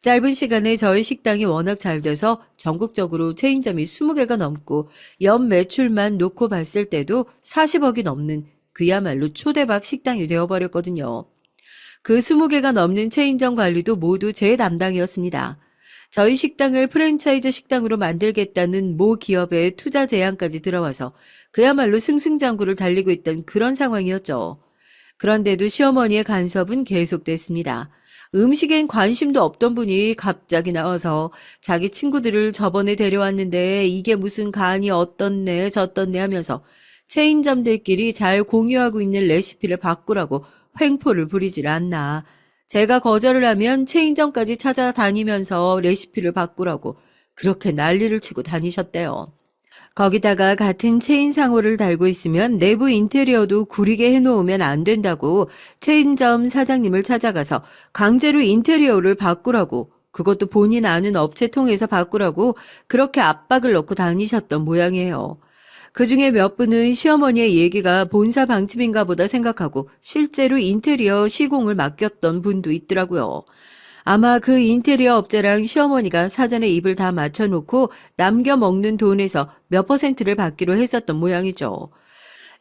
짧은 시간에 저희 식당이 워낙 잘 돼서 전국적으로 체인점이 20개가 넘고 연 매출만 놓고 봤을 때도 40억이 넘는 그야말로 초대박 식당이 되어버렸거든요. 그 20개가 넘는 체인점 관리도 모두 제 담당이었습니다. 저희 식당을 프랜차이즈 식당으로 만들겠다는 모 기업의 투자 제안까지 들어와서 그야말로 승승장구를 달리고 있던 그런 상황이었죠. 그런데도 시어머니의 간섭은 계속됐습니다. 음식엔 관심도 없던 분이 갑자기 나와서 자기 친구들을 저번에 데려왔는데 이게 무슨 간이 어떻네 저떻네 하면서 체인점들끼리 잘 공유하고 있는 레시피를 바꾸라고 횡포를 부리질 않나. 제가 거절을 하면 체인점까지 찾아다니면서 레시피를 바꾸라고 그렇게 난리를 치고 다니셨대요. 거기다가 같은 체인 상호를 달고 있으면 내부 인테리어도 구리게 해놓으면 안 된다고 체인점 사장님을 찾아가서 강제로 인테리어를 바꾸라고 그것도 본인 아는 업체 통해서 바꾸라고 그렇게 압박을 넣고 다니셨던 모양이에요. 그중에 몇 분은 시어머니의 얘기가 본사 방침인가 보다 생각하고 실제로 인테리어 시공을 맡겼던 분도 있더라고요. 아마 그 인테리어 업자랑 시어머니가 사전에 입을 다 맞춰놓고 남겨 먹는 돈에서 몇 퍼센트를 받기로 했었던 모양이죠.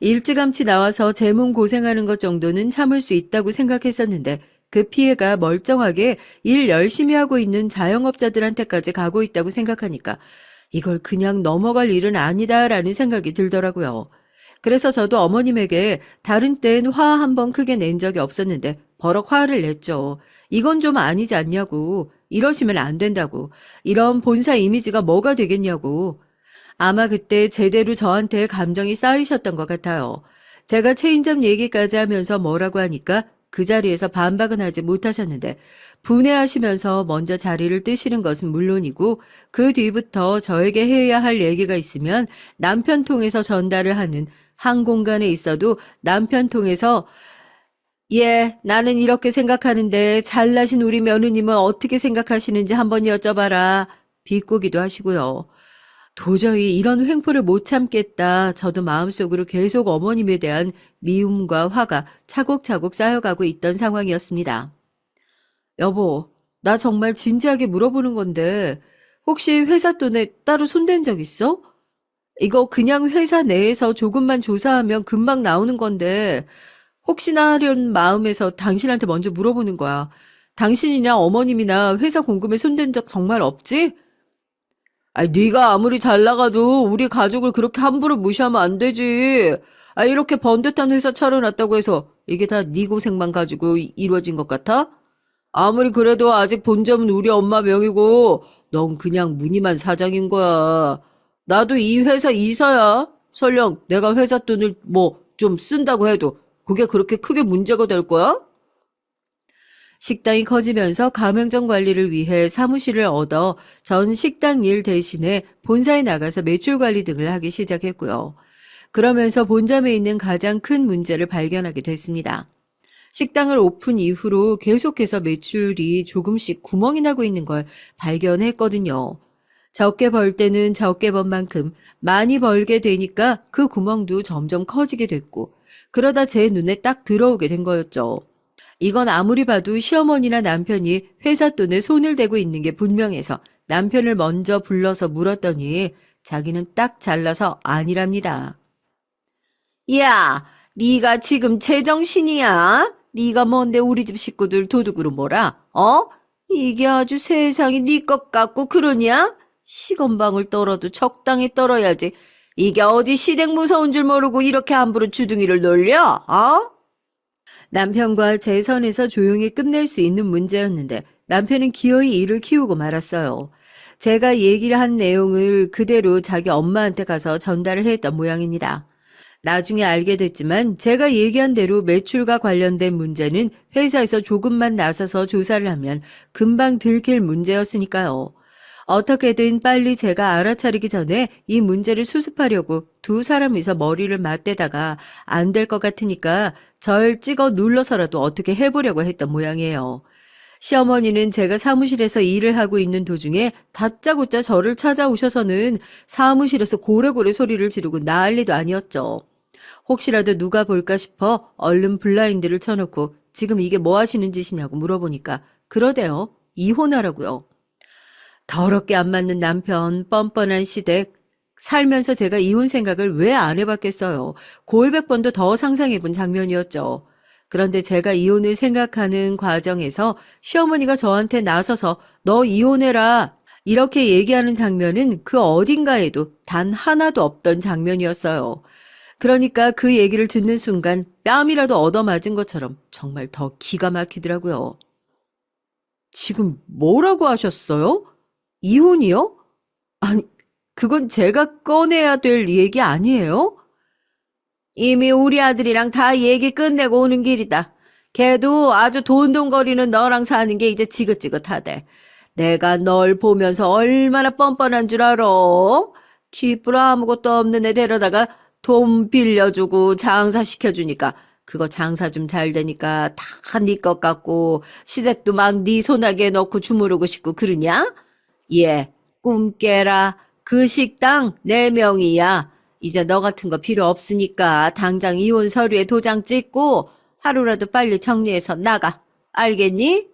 일찌감치 나와서 제 몸 고생하는 것 정도는 참을 수 있다고 생각했었는데 그 피해가 멀쩡하게 일 열심히 하고 있는 자영업자들한테까지 가고 있다고 생각하니까 이걸 그냥 넘어갈 일은 아니다라는 생각이 들더라고요. 그래서 저도 어머님에게 다른 땐 화 한 번 크게 낸 적이 없었는데 버럭 화를 냈죠. 이건 좀 아니지 않냐고. 이러시면 안 된다고. 이런 본사 이미지가 뭐가 되겠냐고. 아마 그때 제대로 저한테 감정이 쌓이셨던 것 같아요. 제가 체인점 얘기까지 하면서 뭐라고 하니까 그 자리에서 반박은 하지 못하셨는데 분해하시면서 먼저 자리를 뜨시는 것은 물론이고 그 뒤부터 저에게 해야 할 얘기가 있으면 남편 통해서 전달을 하는 한 공간에 있어도 남편 통해서 예, 나는 이렇게 생각하는데 잘나신 우리 며느님은 어떻게 생각하시는지 한번 여쭤봐라. 비꼬기도 하시고요. 도저히 이런 횡포를 못 참겠다. 저도 마음속으로 계속 어머님에 대한 미움과 화가 차곡차곡 쌓여가고 있던 상황이었습니다. 여보, 나 정말 진지하게 물어보는 건데 혹시 회사 돈에 따로 손댄 적 있어? 이거 그냥 회사 내에서 조금만 조사하면 금방 나오는 건데 혹시나 하려는 마음에서 당신한테 먼저 물어보는 거야. 당신이나 어머님이나 회사 공금에 손댄 적 정말 없지? 네가 아무리 잘 나가도 우리 가족을 그렇게 함부로 무시하면 안 되지. 이렇게 번듯한 회사 차려놨다고 해서 이게 다 네 고생만 가지고 이루어진 것 같아? 아무리 그래도 아직 본점은 우리 엄마 명의고 넌 그냥 무늬만 사장인 거야. 나도 이 회사 이사야. 설령 내가 회사 돈을 뭐 좀 쓴다고 해도 그게 그렇게 크게 문제가 될 거야? 식당이 커지면서 가맹점 관리를 위해 사무실을 얻어 전 식당 일 대신에 본사에 나가서 매출 관리 등을 하기 시작했고요. 그러면서 본점에 있는 가장 큰 문제를 발견하게 됐습니다. 식당을 오픈 이후로 계속해서 매출이 조금씩 구멍이 나고 있는 걸 발견했거든요. 적게 벌 때는 적게 번 만큼 많이 벌게 되니까 그 구멍도 점점 커지게 됐고 그러다 제 눈에 딱 들어오게 된 거였죠. 이건 아무리 봐도 시어머니나 남편이 회사 돈에 손을 대고 있는 게 분명해서 남편을 먼저 불러서 물었더니 자기는 딱 잘라서 아니랍니다. 야, 네가 지금 제정신이야? 네가 뭔데 우리 집 식구들 도둑으로 몰아? 어? 이게 아주 세상이 네 것 같고 그러냐? 시건방을 떨어도 적당히 떨어야지. 이게 어디 시댁 무서운 줄 모르고 이렇게 함부로 주둥이를 놀려? 어? 남편과 제 선에서 조용히 끝낼 수 있는 문제였는데 남편은 기어이 이를 키우고 말았어요. 제가 얘기를 한 내용을 그대로 자기 엄마한테 가서 전달을 했던 모양입니다. 나중에 알게 됐지만 제가 얘기한 대로 매출과 관련된 문제는 회사에서 조금만 나서서 조사를 하면 금방 들킬 문제였으니까요. 어떻게든 빨리 제가 알아차리기 전에 이 문제를 수습하려고 두 사람이서 머리를 맞대다가 안 될 것 같으니까 절 찍어 눌러서라도 어떻게 해보려고 했던 모양이에요. 시어머니는 제가 사무실에서 일을 하고 있는 도중에 다짜고짜 저를 찾아오셔서는 사무실에서 고래고래 소리를 지르고 난리도 아니었죠. 혹시라도 누가 볼까 싶어 얼른 블라인드를 쳐놓고 지금 이게 뭐 하시는 짓이냐고 물어보니까 그러대요. 이혼하라고요. 더럽게 안 맞는 남편, 뻔뻔한 시댁. 살면서 제가 이혼 생각을 왜 안 해봤겠어요. 골백 번도 더 상상해본 장면이었죠. 그런데 제가 이혼을 생각하는 과정에서 시어머니가 저한테 나서서 너 이혼해라 이렇게 얘기하는 장면은 그 어딘가에도 단 하나도 없던 장면이었어요. 그러니까 그 얘기를 듣는 순간 뺨이라도 얻어맞은 것처럼 정말 더 기가 막히더라고요. 지금 뭐라고 하셨어요? 이혼이요? 아니, 그건 제가 꺼내야 될 얘기 아니에요? 이미 우리 아들이랑 다 얘기 끝내고 오는 길이다. 걔도 아주 돈돈거리는 너랑 사는 게 이제 지긋지긋하대. 내가 널 보면서 얼마나 뻔뻔한 줄 알아? 쥐뿔 아무것도 없는 애 데려다가 돈 빌려주고 장사시켜주니까 그거 장사 좀 잘 되니까 다 네 것 같고 시댁도 막 네 손아귀에 넣고 주무르고 싶고 그러냐? 예, 꿈 깨라. 그 식당 네 명이야. 이제 너 같은 거 필요 없으니까 당장 이혼 서류에 도장 찍고 하루라도 빨리 정리해서 나가. 알겠니?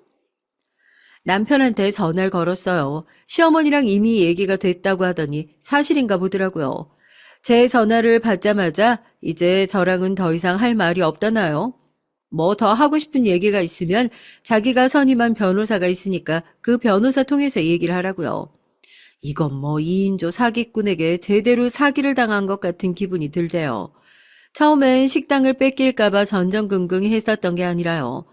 남편한테 전화를 걸었어요. 시어머니랑 이미 얘기가 됐다고 하더니 사실인가 보더라고요. 제 전화를 받자마자 이제 저랑은 더 이상 할 말이 없다나요? 뭐 더 하고 싶은 얘기가 있으면 자기가 선임한 변호사가 있으니까 그 변호사 통해서 얘기를 하라고요. 이건 뭐 2인조 사기꾼에게 제대로 사기를 당한 것 같은 기분이 들대요. 처음엔 식당을 뺏길까봐 전전긍긍 했었던 게 아니라요.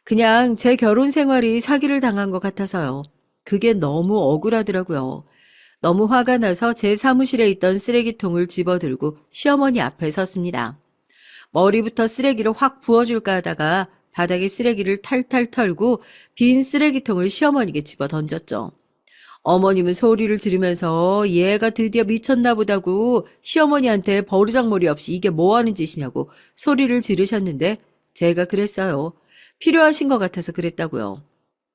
그냥 제 결혼 생활이 사기를 당한 것 같아서요. 그게 너무 억울하더라고요. 너무 화가 나서 제 사무실에 있던 쓰레기통을 집어들고 시어머니 앞에 섰습니다. 머리부터 쓰레기를 확 부어줄까 하다가 바닥에 쓰레기를 탈탈 털고 빈 쓰레기통을 시어머니께 집어 던졌죠. 어머님은 소리를 지르면서 얘가 드디어 미쳤나 보다고 시어머니한테 버르장머리 없이 이게 뭐 하는 짓이냐고 소리를 지르셨는데 제가 그랬어요. 필요하신 것 같아서 그랬다고요.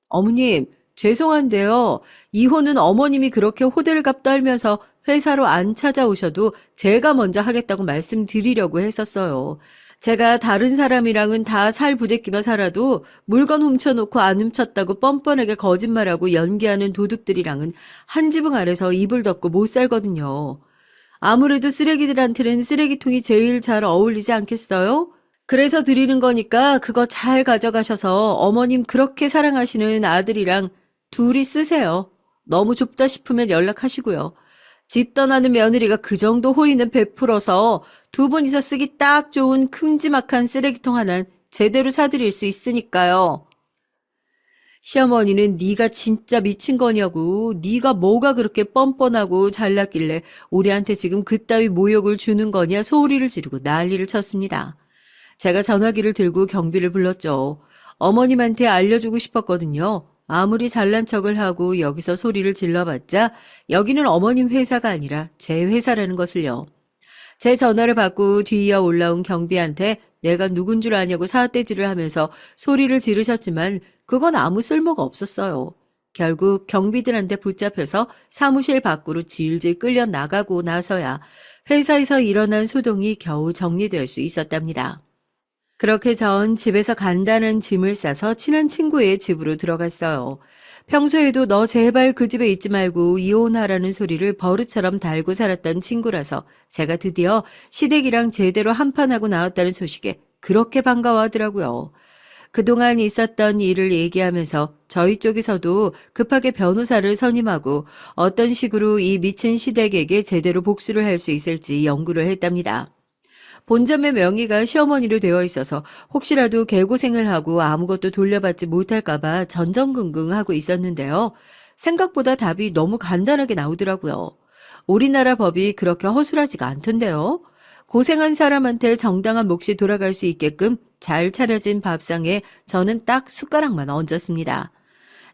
어머님, 죄송한데요. 이혼은 어머님이 그렇게 호들갑 떨면서 회사로 안 찾아오셔도 제가 먼저 하겠다고 말씀드리려고 했었어요. 제가 다른 사람이랑은 다 살 부대끼며 살아도 물건 훔쳐놓고 안 훔쳤다고 뻔뻔하게 거짓말하고 연기하는 도둑들이랑은 한 지붕 아래서 이불 덮고 못 살거든요. 아무래도 쓰레기들한테는 쓰레기통이 제일 잘 어울리지 않겠어요? 그래서 드리는 거니까 그거 잘 가져가셔서 어머님 그렇게 사랑하시는 아들이랑 둘이 쓰세요. 너무 좁다 싶으면 연락하시고요. 집 떠나는 며느리가 그 정도 호의는 베풀어서 두 분이서 쓰기 딱 좋은 큼지막한 쓰레기통 하나는 제대로 사드릴 수 있으니까요. 시어머니는 네가 진짜 미친 거냐고, 네가 뭐가 그렇게 뻔뻔하고 잘났길래 우리한테 지금 그따위 모욕을 주는 거냐 소리를 지르고 난리를 쳤습니다. 제가 전화기를 들고 경비를 불렀죠. 어머님한테 알려주고 싶었거든요. 아무리 잘난 척을 하고 여기서 소리를 질러봤자 여기는 어머님 회사가 아니라 제 회사라는 것을요. 제 전화를 받고 뒤이어 올라온 경비한테 내가 누군 줄 아냐고 사태질을 하면서 소리를 지르셨지만 그건 아무 쓸모가 없었어요. 결국 경비들한테 붙잡혀서 사무실 밖으로 질질 끌려 나가고 나서야 회사에서 일어난 소동이 겨우 정리될 수 있었답니다. 그렇게 전 집에서 간단한 짐을 싸서 친한 친구의 집으로 들어갔어요. 평소에도 너 제발 그 집에 있지 말고 이혼하라는 소리를 버릇처럼 달고 살았던 친구라서 제가 드디어 시댁이랑 제대로 한판하고 나왔다는 소식에 그렇게 반가워하더라고요. 그동안 있었던 일을 얘기하면서 저희 쪽에서도 급하게 변호사를 선임하고 어떤 식으로 이 미친 시댁에게 제대로 복수를 할 수 있을지 연구를 했답니다. 본점의 명의가 시어머니로 되어 있어서 혹시라도 개고생을 하고 아무것도 돌려받지 못할까봐 전전긍긍하고 있었는데요. 생각보다 답이 너무 간단하게 나오더라고요. 우리나라 법이 그렇게 허술하지가 않던데요. 고생한 사람한테 정당한 몫이 돌아갈 수 있게끔 잘 차려진 밥상에 저는 딱 숟가락만 얹었습니다.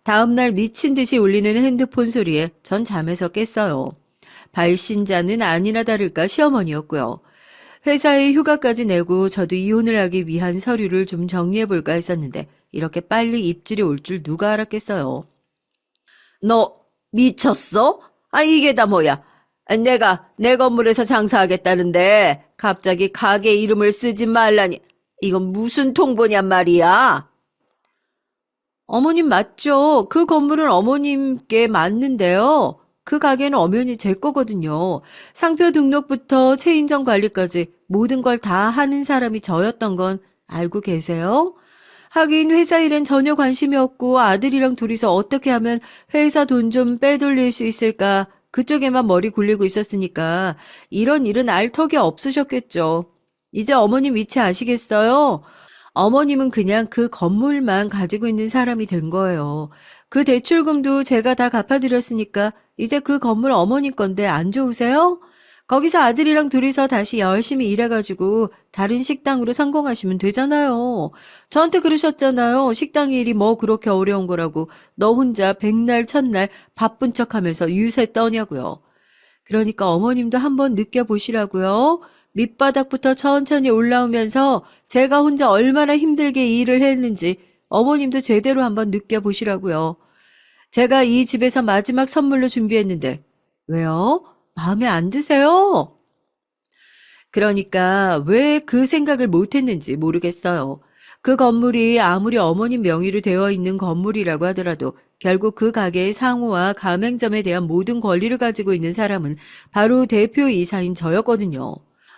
다음날 미친 듯이 울리는 핸드폰 소리에 전 잠에서 깼어요. 발신자는 아니나 다를까 시어머니였고요. 회사에 휴가까지 내고 저도 이혼을 하기 위한 서류를 좀 정리해볼까 했었는데 이렇게 빨리 입질이 올 줄 누가 알았겠어요. 너 미쳤어? 아, 이게 다 뭐야? 내가 내 건물에서 장사하겠다는데 갑자기 가게 이름을 쓰지 말라니. 이건 무슨 통보냔 말이야? 어머님 맞죠? 그 건물은 어머님께 맞는데요. 그 가게는 엄연히 제 거거든요. 상표 등록부터 체인점 관리까지 모든 걸 다 하는 사람이 저였던 건 알고 계세요? 하긴 회사 일엔 전혀 관심이 없고 아들이랑 둘이서 어떻게 하면 회사 돈 좀 빼돌릴 수 있을까 그쪽에만 머리 굴리고 있었으니까 이런 일은 알 턱이 없으셨겠죠. 이제 어머님 위치 아시겠어요? 어머님은 그냥 그 건물만 가지고 있는 사람이 된 거예요. 그 대출금도 제가 다 갚아드렸으니까 이제 그 건물 어머님 건데 안 좋으세요? 거기서 아들이랑 둘이서 다시 열심히 일해가지고 다른 식당으로 성공하시면 되잖아요. 저한테 그러셨잖아요. 식당 일이 뭐 그렇게 어려운 거라고 너 혼자 백날 첫날 바쁜 척하면서 유세 떠냐고요. 그러니까 어머님도 한번 느껴보시라고요. 밑바닥부터 천천히 올라오면서 제가 혼자 얼마나 힘들게 일을 했는지 어머님도 제대로 한번 느껴보시라고요. 제가 이 집에서 마지막 선물로 준비했는데 왜요? 마음에 안 드세요? 그러니까 왜 그 생각을 못했는지 모르겠어요. 그 건물이 아무리 어머님 명의로 되어 있는 건물이라고 하더라도 결국 그 가게의 상호와 가맹점에 대한 모든 권리를 가지고 있는 사람은 바로 대표이사인 저였거든요.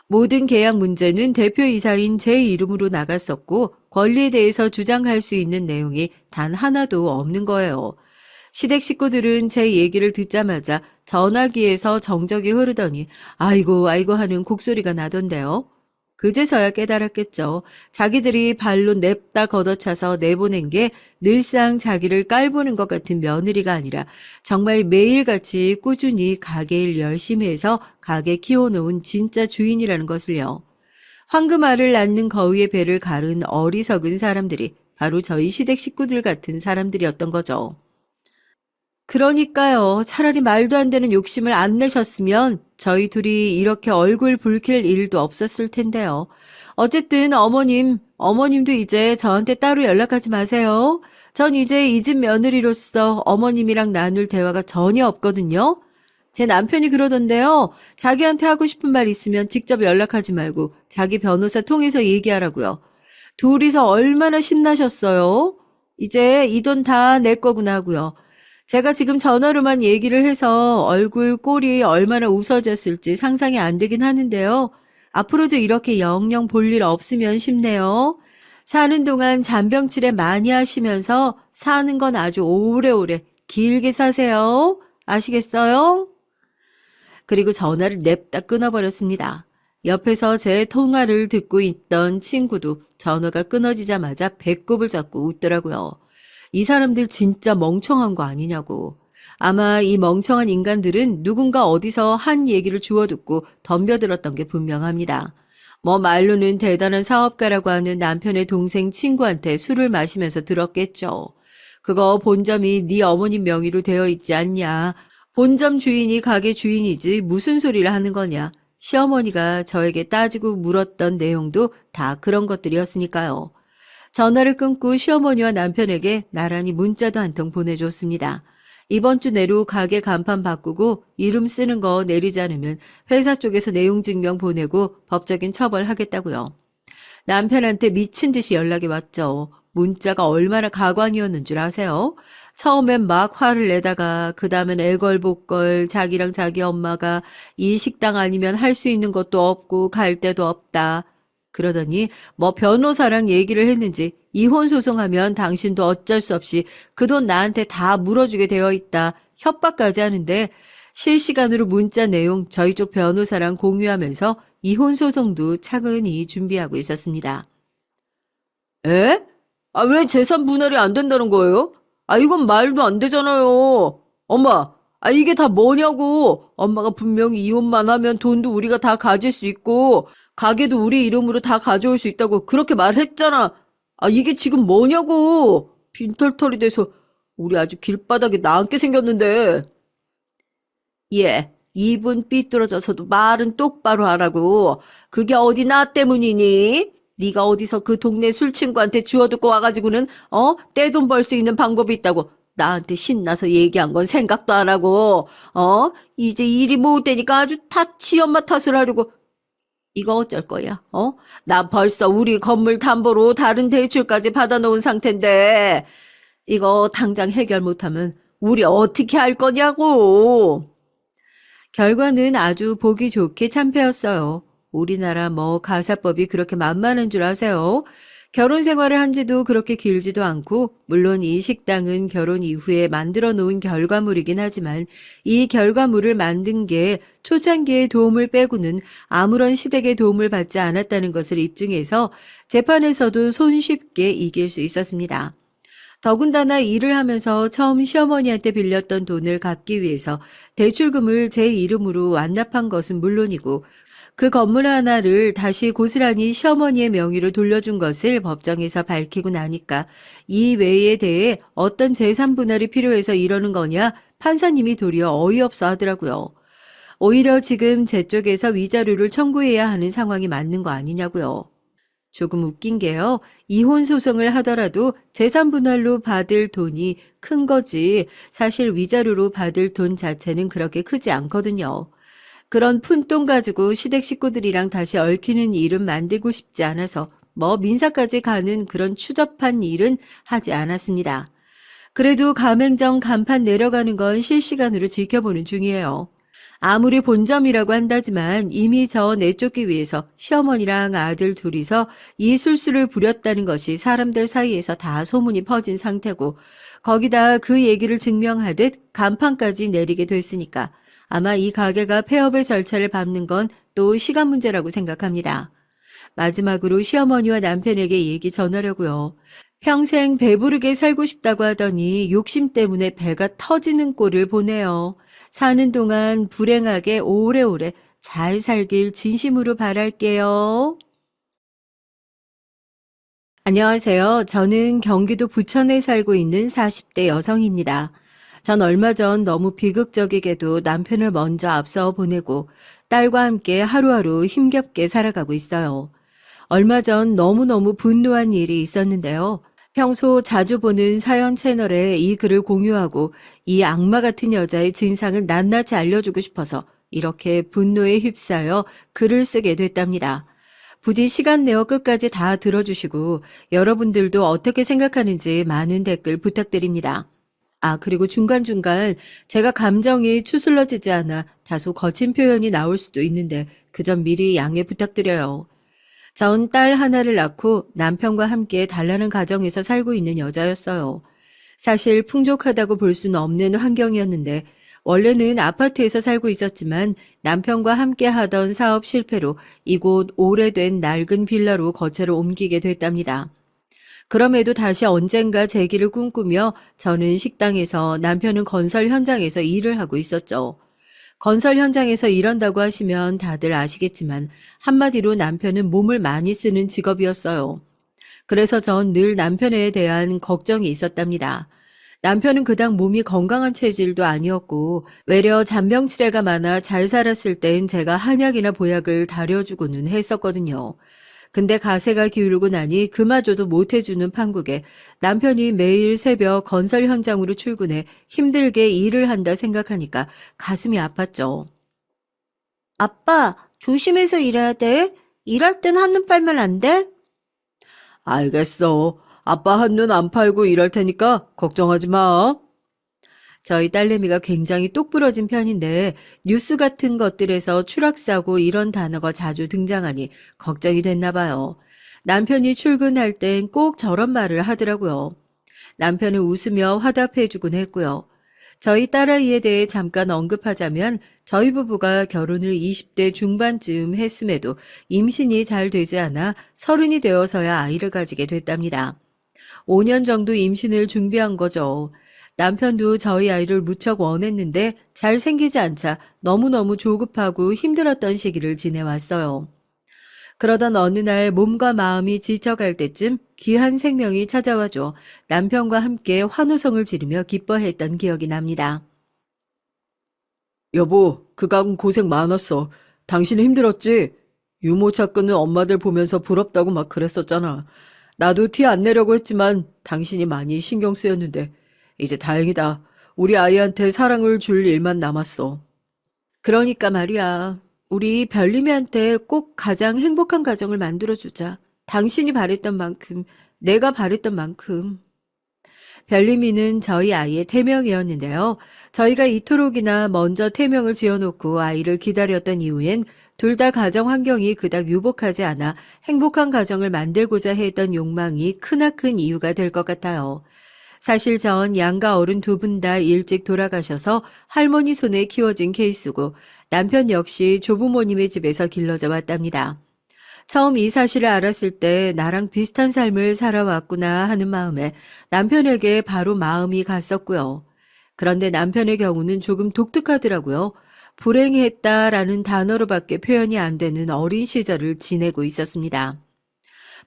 모든 계약 문제는 대표이사인 제 이름으로 나갔었고 권리에 대해서 주장할 수 있는 내용이 단 하나도 없는 거예요. 시댁 식구들은 제 얘기를 듣자마자 전화기에서 정적이 흐르더니 아이고 아이고 하는 곡소리가 나던데요. 그제서야 깨달았겠죠. 자기들이 발로 냅다 걷어차서 내보낸 게 늘상 자기를 깔보는 것 같은 며느리가 아니라 정말 매일같이 꾸준히 가게 일 열심히 해서 가게 키워놓은 진짜 주인이라는 것을요. 황금알을 낳는 거위의 배를 가른 어리석은 사람들이 바로 저희 시댁 식구들 같은 사람들이었던 거죠. 그러니까요. 차라리 말도 안 되는 욕심을 안 내셨으면 저희 둘이 이렇게 얼굴 붉힐 일도 없었을 텐데요. 어쨌든 어머님도 이제 저한테 따로 연락하지 마세요. 전 이제 이 집 며느리로서 어머님이랑 나눌 대화가 전혀 없거든요. 제 남편이 그러던데요. 자기한테 하고 싶은 말 있으면 직접 연락하지 말고 자기 변호사 통해서 얘기하라고요. 둘이서 얼마나 신나셨어요? 이제 이 돈 다 내 거구나 하고요. 제가 지금 전화로만 얘기를 해서 얼굴 꼴이 얼마나 웃어졌을지 상상이 안 되긴 하는데요. 앞으로도 이렇게 영영 볼 일 없으면 싶네요. 사는 동안 잔병치레 많이 하시면서 사는 건 아주 오래오래 길게 사세요. 아시겠어요? 그리고 전화를 냅다 끊어버렸습니다. 옆에서 제 통화를 듣고 있던 친구도 전화가 끊어지자마자 배꼽을 잡고 웃더라고요. 이 사람들 진짜 멍청한 거 아니냐고. 아마 이 멍청한 인간들은 누군가 어디서 한 얘기를 주워 듣고 덤벼들었던 게 분명합니다. 뭐 말로는 대단한 사업가라고 하는 남편의 동생 친구한테 술을 마시면서 들었겠죠. 그거 본점이 네 어머님 명의로 되어 있지 않냐. 본점 주인이 가게 주인이지 무슨 소리를 하는 거냐. 시어머니가 저에게 따지고 물었던 내용도 다 그런 것들이었으니까요. 전화를 끊고 시어머니와 남편에게 나란히 문자도 한 통 보내줬습니다. 이번 주 내로 가게 간판 바꾸고 이름 쓰는 거 내리지 않으면 회사 쪽에서 내용 증명 보내고 법적인 처벌하겠다고요. 남편한테 미친 듯이 연락이 왔죠. 문자가 얼마나 가관이었는 줄 아세요? 처음엔 막 화를 내다가 그 다음엔 애걸복걸 자기랑 자기 엄마가 이 식당 아니면 할 수 있는 것도 없고 갈 데도 없다. 그러더니 뭐 변호사랑 얘기를 했는지 이혼 소송하면 당신도 어쩔 수 없이 그 돈 나한테 다 물어주게 되어 있다. 협박까지 하는데 실시간으로 문자 내용 저희 쪽 변호사랑 공유하면서 이혼 소송도 차근히 준비하고 있었습니다. 에? 아, 왜 재산 분할이 안 된다는 거예요? 아, 이건 말도 안 되잖아요. 엄마, 아, 이게 다 뭐냐고. 엄마가 분명히 이혼만 하면 돈도 우리가 다 가질 수 있고, 가게도 우리 이름으로 다 가져올 수 있다고 그렇게 말했잖아. 아, 이게 지금 뭐냐고. 빈털털이 돼서 우리 아주 길바닥에 나앉게 생겼는데. 예, 입은 삐뚤어져서도 말은 똑바로 하라고. 그게 어디 나 때문이니? 네가 어디서 그 동네 술친구한테 주워듣고 와가지고는 떼돈 벌 수 있는 방법이 있다고 나한테 신나서 얘기한 건 생각도 안 하고 이제 일이 못 되니까 아주 다 지 엄마 탓을 하려고. 이거 어쩔 거야? 나 벌써 우리 건물 담보로 다른 대출까지 받아놓은 상태인데 이거 당장 해결 못하면 우리 어떻게 할 거냐고. 결과는 아주 보기 좋게 참패였어요. 우리나라 뭐 가사법이 그렇게 만만한 줄 아세요? 결혼 생활을 한 지도 그렇게 길지도 않고, 물론 이 식당은 결혼 이후에 만들어 놓은 결과물이긴 하지만, 이 결과물을 만든 게 초창기의 도움을 빼고는 아무런 시댁의 도움을 받지 않았다는 것을 입증해서 재판에서도 손쉽게 이길 수 있었습니다. 더군다나 일을 하면서 처음 시어머니한테 빌렸던 돈을 갚기 위해서 대출금을 제 이름으로 완납한 것은 물론이고 그 건물 하나를 다시 고스란히 시어머니의 명의로 돌려준 것을 법정에서 밝히고 나니까 이 외에 대해 어떤 재산 분할이 필요해서 이러는 거냐 판사님이 도리어 어이없어 하더라고요. 오히려 지금 제 쪽에서 위자료를 청구해야 하는 상황이 맞는 거 아니냐고요. 조금 웃긴 게요. 이혼 소송을 하더라도 재산 분할로 받을 돈이 큰 거지 사실 위자료로 받을 돈 자체는 그렇게 크지 않거든요. 그런 푼돈 가지고 시댁 식구들이랑 다시 얽히는 일은 만들고 싶지 않아서 뭐 민사까지 가는 그런 추접한 일은 하지 않았습니다. 그래도 가맹점 간판 내려가는 건 실시간으로 지켜보는 중이에요. 아무리 본점이라고 한다지만 이미 저 내쫓기 위해서 시어머니랑 아들 둘이서 이 술수를 부렸다는 것이 사람들 사이에서 다 소문이 퍼진 상태고 거기다 그 얘기를 증명하듯 간판까지 내리게 됐으니까 아마 이 가게가 폐업의 절차를 밟는 건 또 시간 문제라고 생각합니다. 마지막으로 시어머니와 남편에게 얘기 전하려고요. 평생 배부르게 살고 싶다고 하더니 욕심 때문에 배가 터지는 꼴을 보네요. 사는 동안 불행하게 오래오래 잘 살길 진심으로 바랄게요. 안녕하세요. 저는 경기도 부천에 살고 있는 40대 여성입니다. 전 얼마 전 너무 비극적이게도 남편을 먼저 앞서 보내고 딸과 함께 하루하루 힘겹게 살아가고 있어요. 얼마 전 너무너무 분노한 일이 있었는데요. 평소 자주 보는 사연 채널에 이 글을 공유하고 이 악마 같은 여자의 진상을 낱낱이 알려주고 싶어서 이렇게 분노에 휩싸여 글을 쓰게 됐답니다. 부디 시간 내어 끝까지 다 들어주시고 여러분들도 어떻게 생각하는지 많은 댓글 부탁드립니다. 아, 그리고 중간중간 제가 감정이 추슬러지지 않아 다소 거친 표현이 나올 수도 있는데 그 점 미리 양해 부탁드려요. 전 딸 하나를 낳고 남편과 함께 단란한 가정에서 살고 있는 여자였어요. 사실 풍족하다고 볼 수는 없는 환경이었는데 원래는 아파트에서 살고 있었지만 남편과 함께 하던 사업 실패로 이곳 오래된 낡은 빌라로 거처를 옮기게 됐답니다. 그럼에도 다시 언젠가 재기를 꿈꾸며 저는 식당에서 남편은 건설 현장에서 일을 하고 있었죠. 건설 현장에서 일한다고 하시면 다들 아시겠지만 한마디로 남편은 몸을 많이 쓰는 직업이었어요. 그래서 전 늘 남편에 대한 걱정이 있었답니다. 남편은 그닥 몸이 건강한 체질도 아니었고 외려 잔병치레가 많아 잘 살았을 땐 제가 한약이나 보약을 다려주고는 했었거든요. 근데 가세가 기울고 나니 그마저도 못해주는 판국에 남편이 매일 새벽 건설 현장으로 출근해 힘들게 일을 한다 생각하니까 가슴이 아팠죠. 아빠, 조심해서 일해야 돼. 일할 땐 한눈 팔면 안 돼? 알겠어. 아빠 한눈 안 팔고 일할 테니까 걱정하지 마. 저희 딸내미가 굉장히 똑부러진 편인데 뉴스 같은 것들에서 추락사고 이런 단어가 자주 등장하니 걱정이 됐나 봐요. 남편이 출근할 땐 꼭 저런 말을 하더라고요. 남편은 웃으며 화답해주곤 했고요. 저희 딸아이에 대해 잠깐 언급하자면 저희 부부가 결혼을 20대 중반쯤 했음에도 임신이 잘 되지 않아 30이 되어서야 아이를 가지게 됐답니다. 5년 정도 임신을 준비한 거죠. 남편도 저희 아이를 무척 원했는데 잘 생기지 않자 너무너무 조급하고 힘들었던 시기를 지내왔어요. 그러던 어느 날 몸과 마음이 지쳐갈 때쯤 귀한 생명이 찾아와줘 남편과 함께 환호성을 지르며 기뻐했던 기억이 납니다. 여보, 그간 고생 많았어. 당신 힘들었지? 유모차 끊는 엄마들 보면서 부럽다고 막 그랬었잖아. 나도 티 안 내려고 했지만 당신이 많이 신경 쓰였는데 이제 다행이다. 우리 아이한테 사랑을 줄 일만 남았어. 그러니까 말이야. 우리 별님이한테 꼭 가장 행복한 가정을 만들어주자. 당신이 바랬던 만큼, 내가 바랬던 만큼. 별님이는 저희 아이의 태명이었는데요. 저희가 이토록이나 먼저 태명을 지어놓고 아이를 기다렸던 이후엔 둘 다 가정 환경이 그닥 유복하지 않아 행복한 가정을 만들고자 했던 욕망이 크나큰 이유가 될 것 같아요. 사실 전 양가 어른 두 분 다 일찍 돌아가셔서 할머니 손에 키워진 케이스고 남편 역시 조부모님의 집에서 길러져 왔답니다. 처음 이 사실을 알았을 때 나랑 비슷한 삶을 살아왔구나 하는 마음에 남편에게 바로 마음이 갔었고요. 그런데 남편의 경우는 조금 독특하더라고요. 불행했다라는 단어로밖에 표현이 안 되는 어린 시절을 지내고 있었습니다.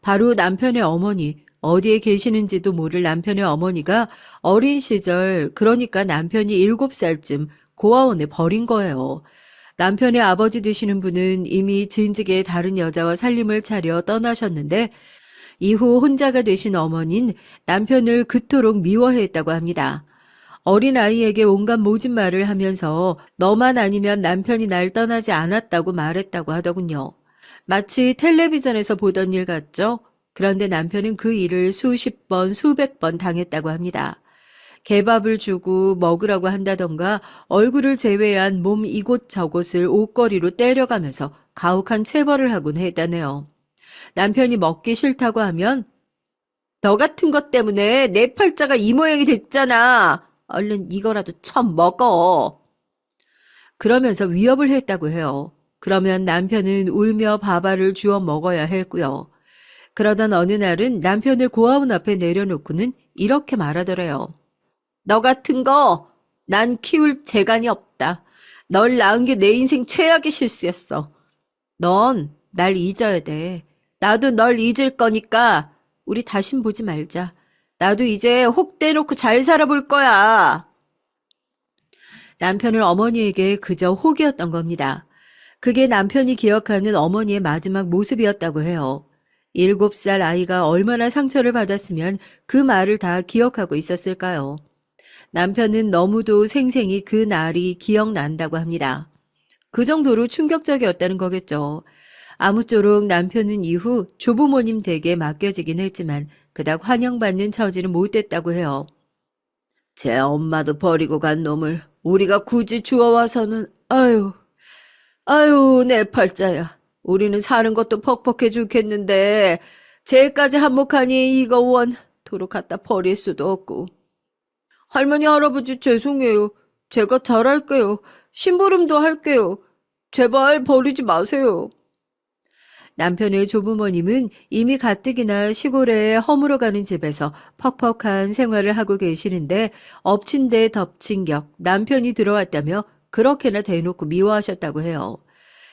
바로 남편의 어머니, 어디에 계시는지도 모를 남편의 어머니가 어린 시절, 그러니까 남편이 7살쯤 고아원에 버린 거예요. 남편의 아버지 되시는 분은 이미 진즉에 다른 여자와 살림을 차려 떠나셨는데 이후 혼자가 되신 어머니는 남편을 그토록 미워했다고 합니다. 어린아이에게 온갖 모진 말을 하면서 너만 아니면 남편이 날 떠나지 않았다고 말했다고 하더군요. 마치 텔레비전에서 보던 일 같죠? 그런데 남편은 그 일을 수십 번, 수백 번 당했다고 합니다. 개밥을 주고 먹으라고 한다던가 얼굴을 제외한 몸 이곳저곳을 옷걸이로 때려가면서 가혹한 체벌을 하곤 했다네요. 남편이 먹기 싫다고 하면 너 같은 것 때문에 내 팔자가 이 모양이 됐잖아. 얼른 이거라도 참 먹어. 그러면서 위협을 했다고 해요. 그러면 남편은 울며 밥알을 주워 먹어야 했고요. 그러던 어느 날은 남편을 고아원 앞에 내려놓고는 이렇게 말하더래요. 너 같은 거, 난 키울 재간이 없다. 널 낳은 게 내 인생 최악의 실수였어. 넌 날 잊어야 돼. 나도 널 잊을 거니까 우리 다신 보지 말자. 나도 이제 혹 대놓고 잘 살아볼 거야. 남편은 어머니에게 그저 혹이었던 겁니다. 그게 남편이 기억하는 어머니의 마지막 모습이었다고 해요. 7살 아이가 얼마나 상처를 받았으면 그 말을 다 기억하고 있었을까요? 남편은 너무도 생생히 그 날이 기억난다고 합니다. 그 정도로 충격적이었다는 거겠죠. 아무쪼록 남편은 이후 조부모님 댁에 맡겨지긴 했지만 그닥 환영받는 처지는 못 됐다고 해요. 제 엄마도 버리고 간 놈을 우리가 굳이 주워와서는 아유 내 팔자야. 우리는 사는 것도 퍽퍽해 죽겠는데 쟤까지 한몫하니 이거 원 도로 갖다 버릴 수도 없고. 할머니 할아버지 죄송해요. 제가 잘할게요. 심부름도 할게요. 제발 버리지 마세요. 남편의 조부모님은 이미 가뜩이나 시골에 허물어가는 집에서 퍽퍽한 생활을 하고 계시는데 엎친 데 덮친 격 남편이 들어왔다며 그렇게나 대놓고 미워하셨다고 해요.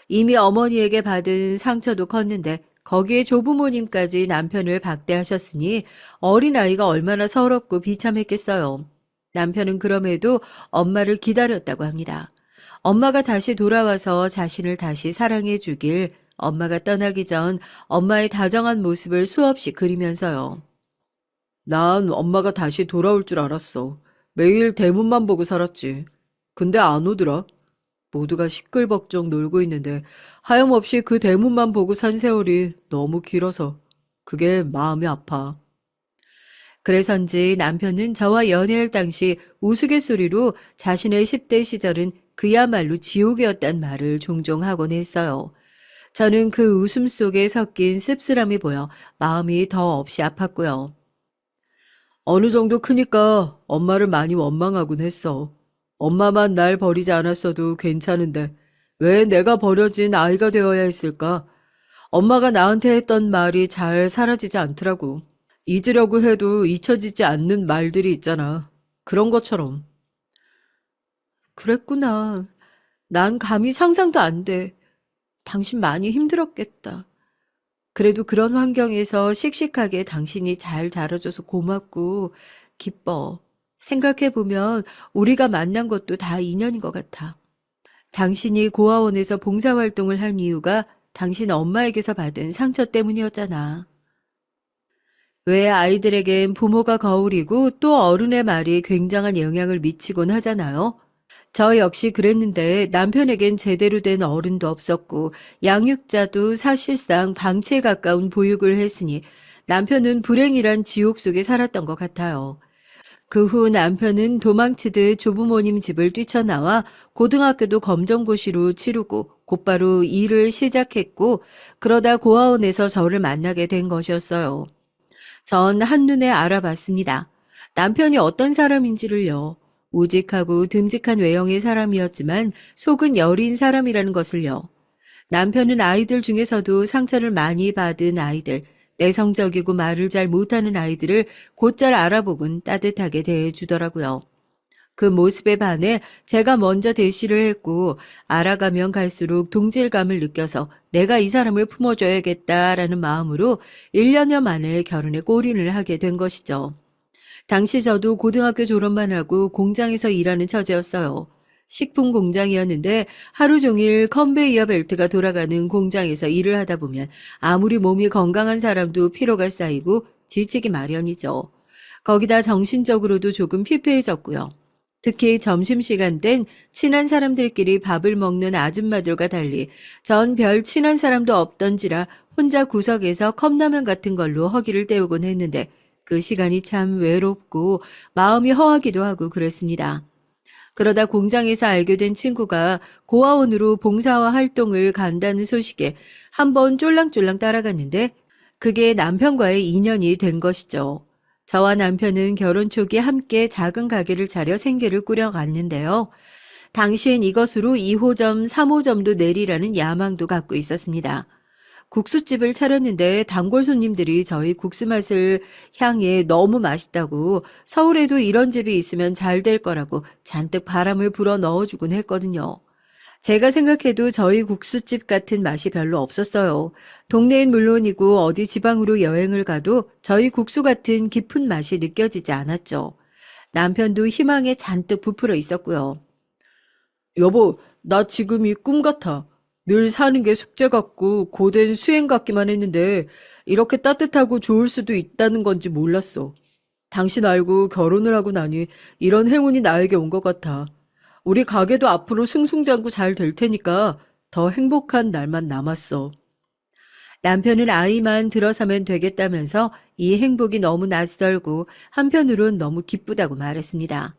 이미 어머니에게 받은 상처도 컸는데 거기에 조부모님까지 남편을 박대하셨으니 어린아이가 얼마나 서럽고 비참했겠어요. 남편은 그럼에도 엄마를 기다렸다고 합니다. 엄마가 다시 돌아와서 자신을 다시 사랑해 주길 엄마가 떠나기 전 엄마의 다정한 모습을 수없이 그리면서요. 난 엄마가 다시 돌아올 줄 알았어. 매일 대문만 보고 살았지. 근데 안 오더라. 모두가 시끌벅적 놀고 있는데 하염없이 그 대문만 보고 산 세월이 너무 길어서 그게 마음이 아파. 그래서인지 남편은 저와 연애할 당시 우스갯소리로 자신의 10대 시절은 그야말로 지옥이었단 말을 종종 하곤 했어요. 저는 그 웃음 속에 섞인 씁쓸함이 보여 마음이 더 없이 아팠고요. 어느 정도 크니까 엄마를 많이 원망하곤 했어. 엄마만 날 버리지 않았어도 괜찮은데 왜 내가 버려진 아이가 되어야 했을까? 엄마가 나한테 했던 말이 잘 사라지지 않더라고. 잊으려고 해도 잊혀지지 않는 말들이 있잖아. 그런 것처럼. 그랬구나. 난 감히 상상도 안 돼. 당신 많이 힘들었겠다. 그래도 그런 환경에서 씩씩하게 당신이 잘 자라줘서 고맙고 기뻐. 생각해보면 우리가 만난 것도 다 인연인 것 같아. 당신이 고아원에서 봉사활동을 한 이유가 당신 엄마에게서 받은 상처 때문이었잖아. 왜 아이들에겐 부모가 거울이고 또 어른의 말이 굉장한 영향을 미치곤 하잖아요. 저 역시 그랬는데 남편에겐 제대로 된 어른도 없었고 양육자도 사실상 방치에 가까운 보육을 했으니 남편은 불행이란 지옥 속에 살았던 것 같아요. 그 후 남편은 도망치듯 조부모님 집을 뛰쳐나와 고등학교도 검정고시로 치르고 곧바로 일을 시작했고 그러다 고아원에서 저를 만나게 된 것이었어요. 전 한눈에 알아봤습니다. 남편이 어떤 사람인지를요. 우직하고 듬직한 외형의 사람이었지만 속은 여린 사람이라는 것을요. 남편은 아이들 중에서도 상처를 많이 받은 아이들, 내성적이고 말을 잘 못하는 아이들을 곧잘 알아보곤 따뜻하게 대해주더라고요. 그 모습에 반해 제가 먼저 대시를 했고 알아가면 갈수록 동질감을 느껴서 내가 이 사람을 품어줘야겠다라는 마음으로 1년여 만에 결혼에 골인을 하게 된 것이죠. 당시 저도 고등학교 졸업만 하고 공장에서 일하는 처지였어요. 식품 공장이었는데 하루 종일 컨베이어 벨트가 돌아가는 공장에서 일을 하다 보면 아무리 몸이 건강한 사람도 피로가 쌓이고 지치기 마련이죠. 거기다 정신적으로도 조금 피폐해졌고요. 특히 점심시간 땐 친한 사람들끼리 밥을 먹는 아줌마들과 달리 전 별 친한 사람도 없던지라 혼자 구석에서 컵라면 같은 걸로 허기를 때우곤 했는데 그 시간이 참 외롭고 마음이 허하기도 하고 그랬습니다. 그러다 공장에서 알게 된 친구가 고아원으로 봉사와 활동을 간다는 소식에 한번 쫄랑쫄랑 따라갔는데 그게 남편과의 인연이 된 것이죠. 저와 남편은 결혼 초기 함께 작은 가게를 차려 생계를 꾸려갔는데요. 당시엔 이것으로 2호점, 3호점도 내리라는 야망도 갖고 있었습니다. 국수집을 차렸는데 단골 손님들이 저희 국수 맛을 향해 너무 맛있다고 서울에도 이런 집이 있으면 잘 될 거라고 잔뜩 바람을 불어 넣어주곤 했거든요. 제가 생각해도 저희 국수집 같은 맛이 별로 없었어요. 동네엔 물론이고 어디 지방으로 여행을 가도 저희 국수 같은 깊은 맛이 느껴지지 않았죠. 남편도 희망에 잔뜩 부풀어 있었고요. 여보, 나 지금이 꿈 같아. 늘 사는 게 숙제 같고 고된 수행 같기만 했는데 이렇게 따뜻하고 좋을 수도 있다는 건지 몰랐어. 당신 알고 결혼을 하고 나니 이런 행운이 나에게 온 것 같아. 우리 가게도 앞으로 승승장구 잘 될 테니까 더 행복한 날만 남았어. 남편은 아이만 들어서면 되겠다면서 이 행복이 너무 낯설고 한편으론 너무 기쁘다고 말했습니다.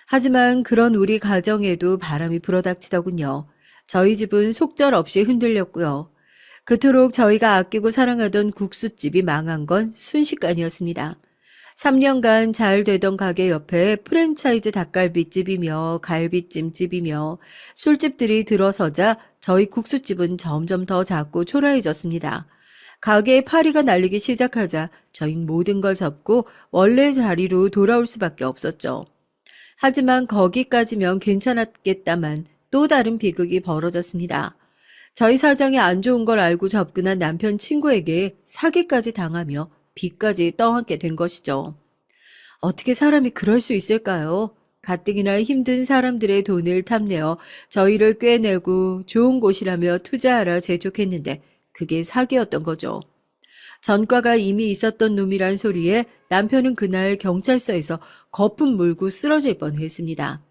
하지만 그런 우리 가정에도 바람이 불어닥치더군요. 저희 집은 속절없이 흔들렸고요. 그토록 저희가 아끼고 사랑하던 국수집이 망한 건 순식간이었습니다. 3년간 잘 되던 가게 옆에 프랜차이즈 닭갈비집이며 갈비찜집이며 술집들이 들어서자 저희 국수집은 점점 더 작고 초라해졌습니다. 가게에 파리가 날리기 시작하자 저희 모든 걸 접고 원래 자리로 돌아올 수밖에 없었죠. 하지만 거기까지면 괜찮았겠다만 또 다른 비극이 벌어졌습니다. 저희 사정이 안 좋은 걸 알고 접근한 남편 친구에게 사기까지 당하며 빚까지 떠안게 된 것이죠. 어떻게 사람이 그럴 수 있을까요? 가뜩이나 힘든 사람들의 돈을 탐내어 저희를 꿰내고 좋은 곳이라며 투자하라 재촉했는데 그게 사기였던 거죠. 전과가 이미 있었던 놈이란 소리에 남편은 그날 경찰서에서 거품 물고 쓰러질 뻔했습니다.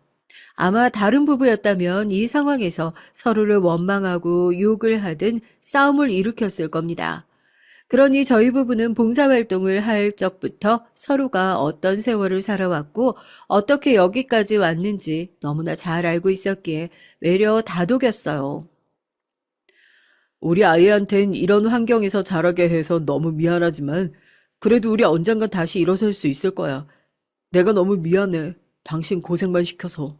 아마 다른 부부였다면 이 상황에서 서로를 원망하고 욕을 하든 싸움을 일으켰을 겁니다. 그러니 저희 부부는 봉사활동을 할 적부터 서로가 어떤 세월을 살아왔고 어떻게 여기까지 왔는지 너무나 잘 알고 있었기에 외려 다독였어요. 우리 아이한텐 이런 환경에서 자라게 해서 너무 미안하지만 그래도 우리 언젠간 다시 일어설 수 있을 거야. 내가 너무 미안해. 당신 고생만 시켜서.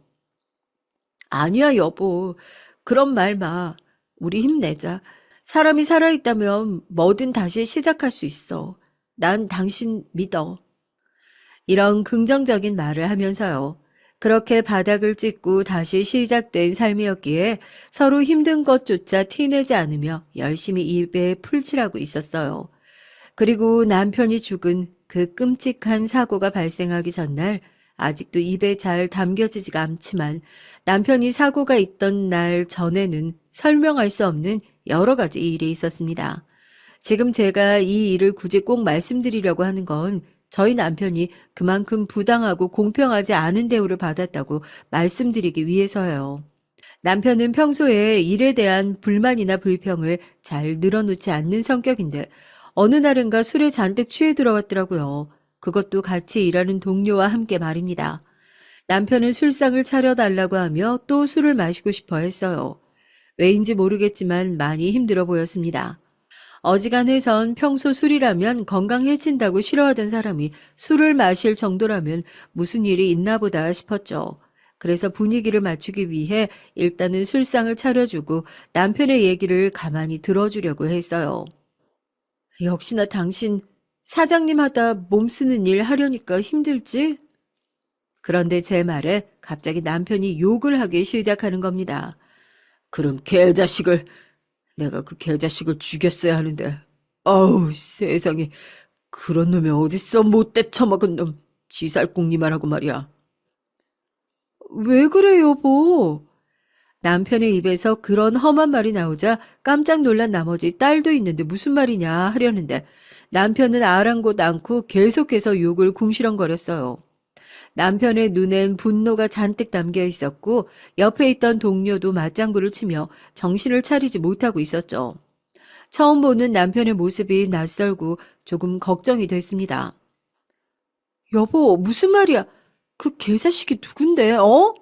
아니야, 여보. 그런 말 마. 우리 힘내자. 사람이 살아있다면 뭐든 다시 시작할 수 있어. 난 당신 믿어. 이런 긍정적인 말을 하면서요. 그렇게 바닥을 찍고 다시 시작된 삶이었기에 서로 힘든 것조차 티내지 않으며 열심히 입에 풀칠하고 있었어요. 그리고 남편이 죽은 그 끔찍한 사고가 발생하기 전날 아직도 입에 잘 담겨지지가 않지만 남편이 사고가 있던 날 전에는 설명할 수 없는 여러 가지 일이 있었습니다. 지금 제가 이 일을 굳이 꼭 말씀드리려고 하는 건 저희 남편이 그만큼 부당하고 공평하지 않은 대우를 받았다고 말씀드리기 위해서요. 남편은 평소에 일에 대한 불만이나 불평을 잘 늘어놓지 않는 성격인데 어느 날인가 술에 잔뜩 취해 들어왔더라고요. 그것도 같이 일하는 동료와 함께 말입니다. 남편은 술상을 차려달라고 하며 또 술을 마시고 싶어 했어요. 왜인지 모르겠지만 많이 힘들어 보였습니다. 어지간해선 평소 술이라면 건강 해친다고 싫어하던 사람이 술을 마실 정도라면 무슨 일이 있나 보다 싶었죠. 그래서 분위기를 맞추기 위해 일단은 술상을 차려주고 남편의 얘기를 가만히 들어주려고 했어요. 역시나 당신 사장님 하다 몸 쓰는 일 하려니까 힘들지? 그런데 제 말에 갑자기 남편이 욕을 하기 시작하는 겁니다. 그럼 개자식을, 내가 그 개자식을 죽였어야 하는데. 아우, 세상에. 그런 놈이 어딨어, 못돼 처먹은 놈. 지살궁리만 하고 말이야. 왜 그래, 여보? 남편의 입에서 그런 험한 말이 나오자 깜짝 놀란 나머지 딸도 있는데 무슨 말이냐 하려는데 남편은 아랑곳 않고 계속해서 욕을 궁시렁거렸어요. 남편의 눈엔 분노가 잔뜩 담겨 있었고 옆에 있던 동료도 맞장구를 치며 정신을 차리지 못하고 있었죠. 처음 보는 남편의 모습이 낯설고 조금 걱정이 됐습니다. 여보, 무슨 말이야? 그 개자식이 누군데, 어?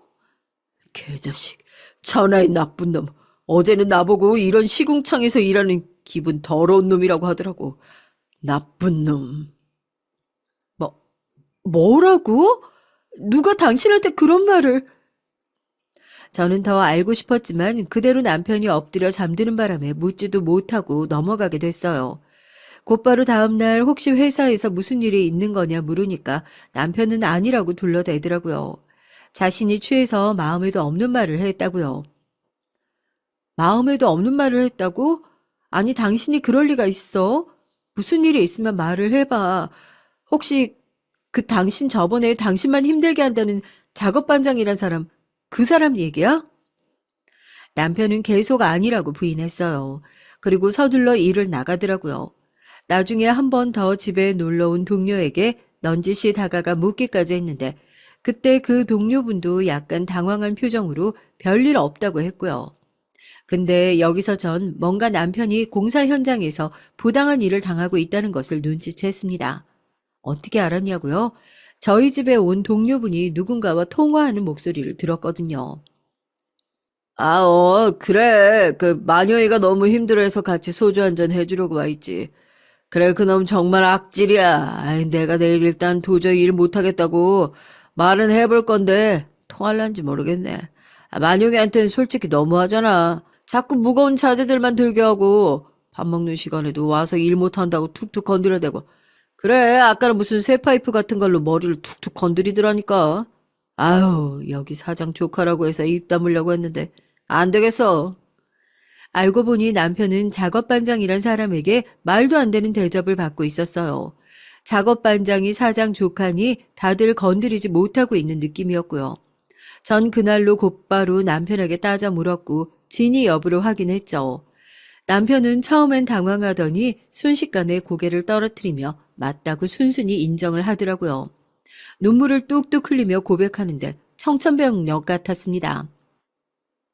개자식. 천하의 나쁜 놈. 어제는 나보고 이런 시궁창에서 일하는 기분 더러운 놈이라고 하더라고. 나쁜 놈. 뭐라고? 누가 당신한테 그런 말을... 저는 더 알고 싶었지만 그대로 남편이 엎드려 잠드는 바람에 묻지도 못하고 넘어가게 됐어요. 곧바로 다음날 혹시 회사에서 무슨 일이 있는 거냐 물으니까 남편은 아니라고 둘러대더라고요. 자신이 취해서 마음에도 없는 말을 했다고요. 마음에도 없는 말을 했다고? 아니 당신이 그럴 리가 있어? 무슨 일이 있으면 말을 해봐. 혹시 그 당신 저번에 당신만 힘들게 한다는 작업반장이란 사람, 그 사람 얘기야? 남편은 계속 아니라고 부인했어요. 그리고 서둘러 일을 나가더라고요. 나중에 한 번 더 집에 놀러 온 동료에게 넌지시 다가가 묻기까지 했는데 그때 그 동료분도 약간 당황한 표정으로 별일 없다고 했고요. 근데 여기서 전 뭔가 남편이 공사 현장에서 부당한 일을 당하고 있다는 것을 눈치챘습니다. 어떻게 알았냐고요? 저희 집에 온 동료분이 누군가와 통화하는 목소리를 들었거든요. 그래. 그 마녀이가 너무 힘들어해서 같이 소주 한잔 해주려고 와 있지. 그래, 그놈 정말 악질이야. 아이, 내가 내일 일단 도저히 일 못하겠다고 말은 해볼 건데 통할란지 모르겠네. 마녀이한테는 솔직히 너무하잖아. 자꾸 무거운 자재들만 들게 하고 밥 먹는 시간에도 와서 일 못한다고 툭툭 건드려대고. 그래, 아까는 무슨 쇠파이프 같은 걸로 머리를 툭툭 건드리더라니까. 아유, 여기 사장 조카라고 해서 입 다물려고 했는데 안 되겠어. 알고 보니 남편은 작업반장이란 사람에게 말도 안 되는 대접을 받고 있었어요. 작업반장이 사장 조카니 다들 건드리지 못하고 있는 느낌이었고요. 전 그날로 곧바로 남편에게 따져 물었고 진위 여부를 확인했죠. 남편은 처음엔 당황하더니 순식간에 고개를 떨어뜨리며 맞다고 순순히 인정을 하더라고요. 눈물을 뚝뚝 흘리며 고백하는데 청천벽력 같았습니다.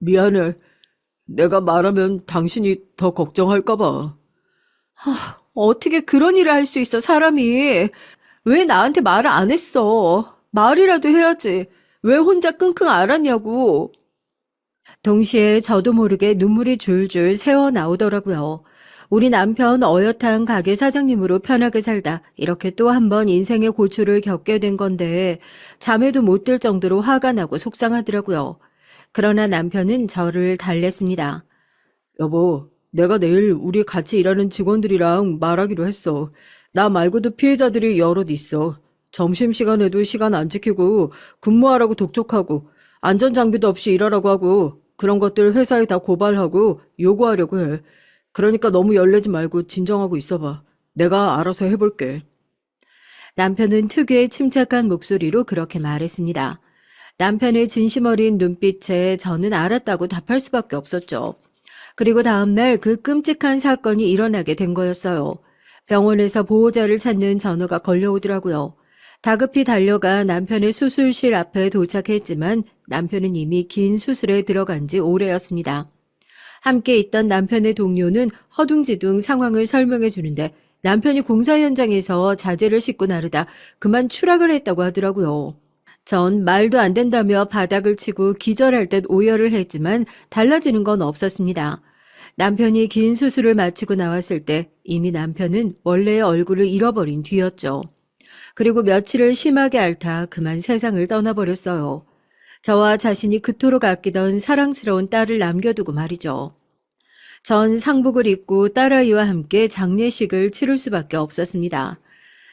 미안해. 내가 말하면 당신이 더 걱정할까봐. 어떻게 그런 일을 할 수 있어, 사람이. 왜 나한테 말을 안 했어? 말이라도 해야지. 왜 혼자 끙끙 앓았냐고. 동시에 저도 모르게 눈물이 줄줄 새어 나오더라고요. 우리 남편 어엿한 가게 사장님으로 편하게 살다 이렇게 또 한 번 인생의 고초를 겪게 된 건데 잠에도 못 들 정도로 화가 나고 속상하더라고요. 그러나 남편은 저를 달랬습니다. 여보, 내가 내일 우리 같이 일하는 직원들이랑 말하기로 했어. 나 말고도 피해자들이 여럿 있어. 점심시간에도 시간 안 지키고 근무하라고 독촉하고 안전장비도 없이 일하라고 하고 그런 것들 회사에 다 고발하고 요구하려고 해. 그러니까 너무 열내지 말고 진정하고 있어봐. 내가 알아서 해볼게. 남편은 특유의 침착한 목소리로 그렇게 말했습니다. 남편의 진심 어린 눈빛에 저는 알았다고 답할 수밖에 없었죠. 그리고 다음날 그 끔찍한 사건이 일어나게 된 거였어요. 병원에서 보호자를 찾는 전화가 걸려오더라고요. 다급히 달려가 남편의 수술실 앞에 도착했지만 남편은 이미 긴 수술에 들어간 지 오래였습니다. 함께 있던 남편의 동료는 허둥지둥 상황을 설명해 주는데 남편이 공사 현장에서 자재를 싣고 나르다 그만 추락을 했다고 하더라고요. 전 말도 안 된다며 바닥을 치고 기절할 듯 오열을 했지만 달라지는 건 없었습니다. 남편이 긴 수술을 마치고 나왔을 때 이미 남편은 원래의 얼굴을 잃어버린 뒤였죠. 그리고 며칠을 심하게 앓다 그만 세상을 떠나버렸어요. 저와 자신이 그토록 아끼던 사랑스러운 딸을 남겨두고 말이죠. 전 상복을 입고 딸아이와 함께 장례식을 치를 수밖에 없었습니다.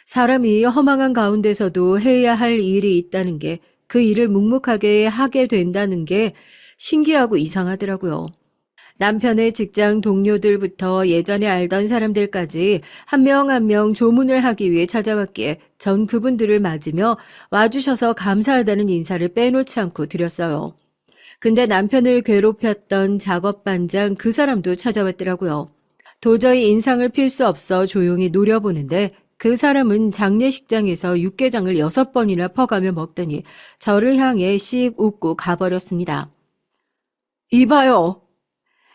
사람이 허망한 가운데서도 해야 할 일이 있다는 게 그 일을 묵묵하게 하게 된다는 게 신기하고 이상하더라고요. 남편의 직장 동료들부터 예전에 알던 사람들까지 한 명 한 명 조문을 하기 위해 찾아왔기에 전 그분들을 맞으며 와주셔서 감사하다는 인사를 빼놓지 않고 드렸어요. 근데 남편을 괴롭혔던 작업반장 그 사람도 찾아왔더라고요. 도저히 인상을 필 수 없어 조용히 노려보는데 그 사람은 장례식장에서 육개장을 6번이나 퍼가며 먹더니 저를 향해 씩 웃고 가버렸습니다. 이봐요.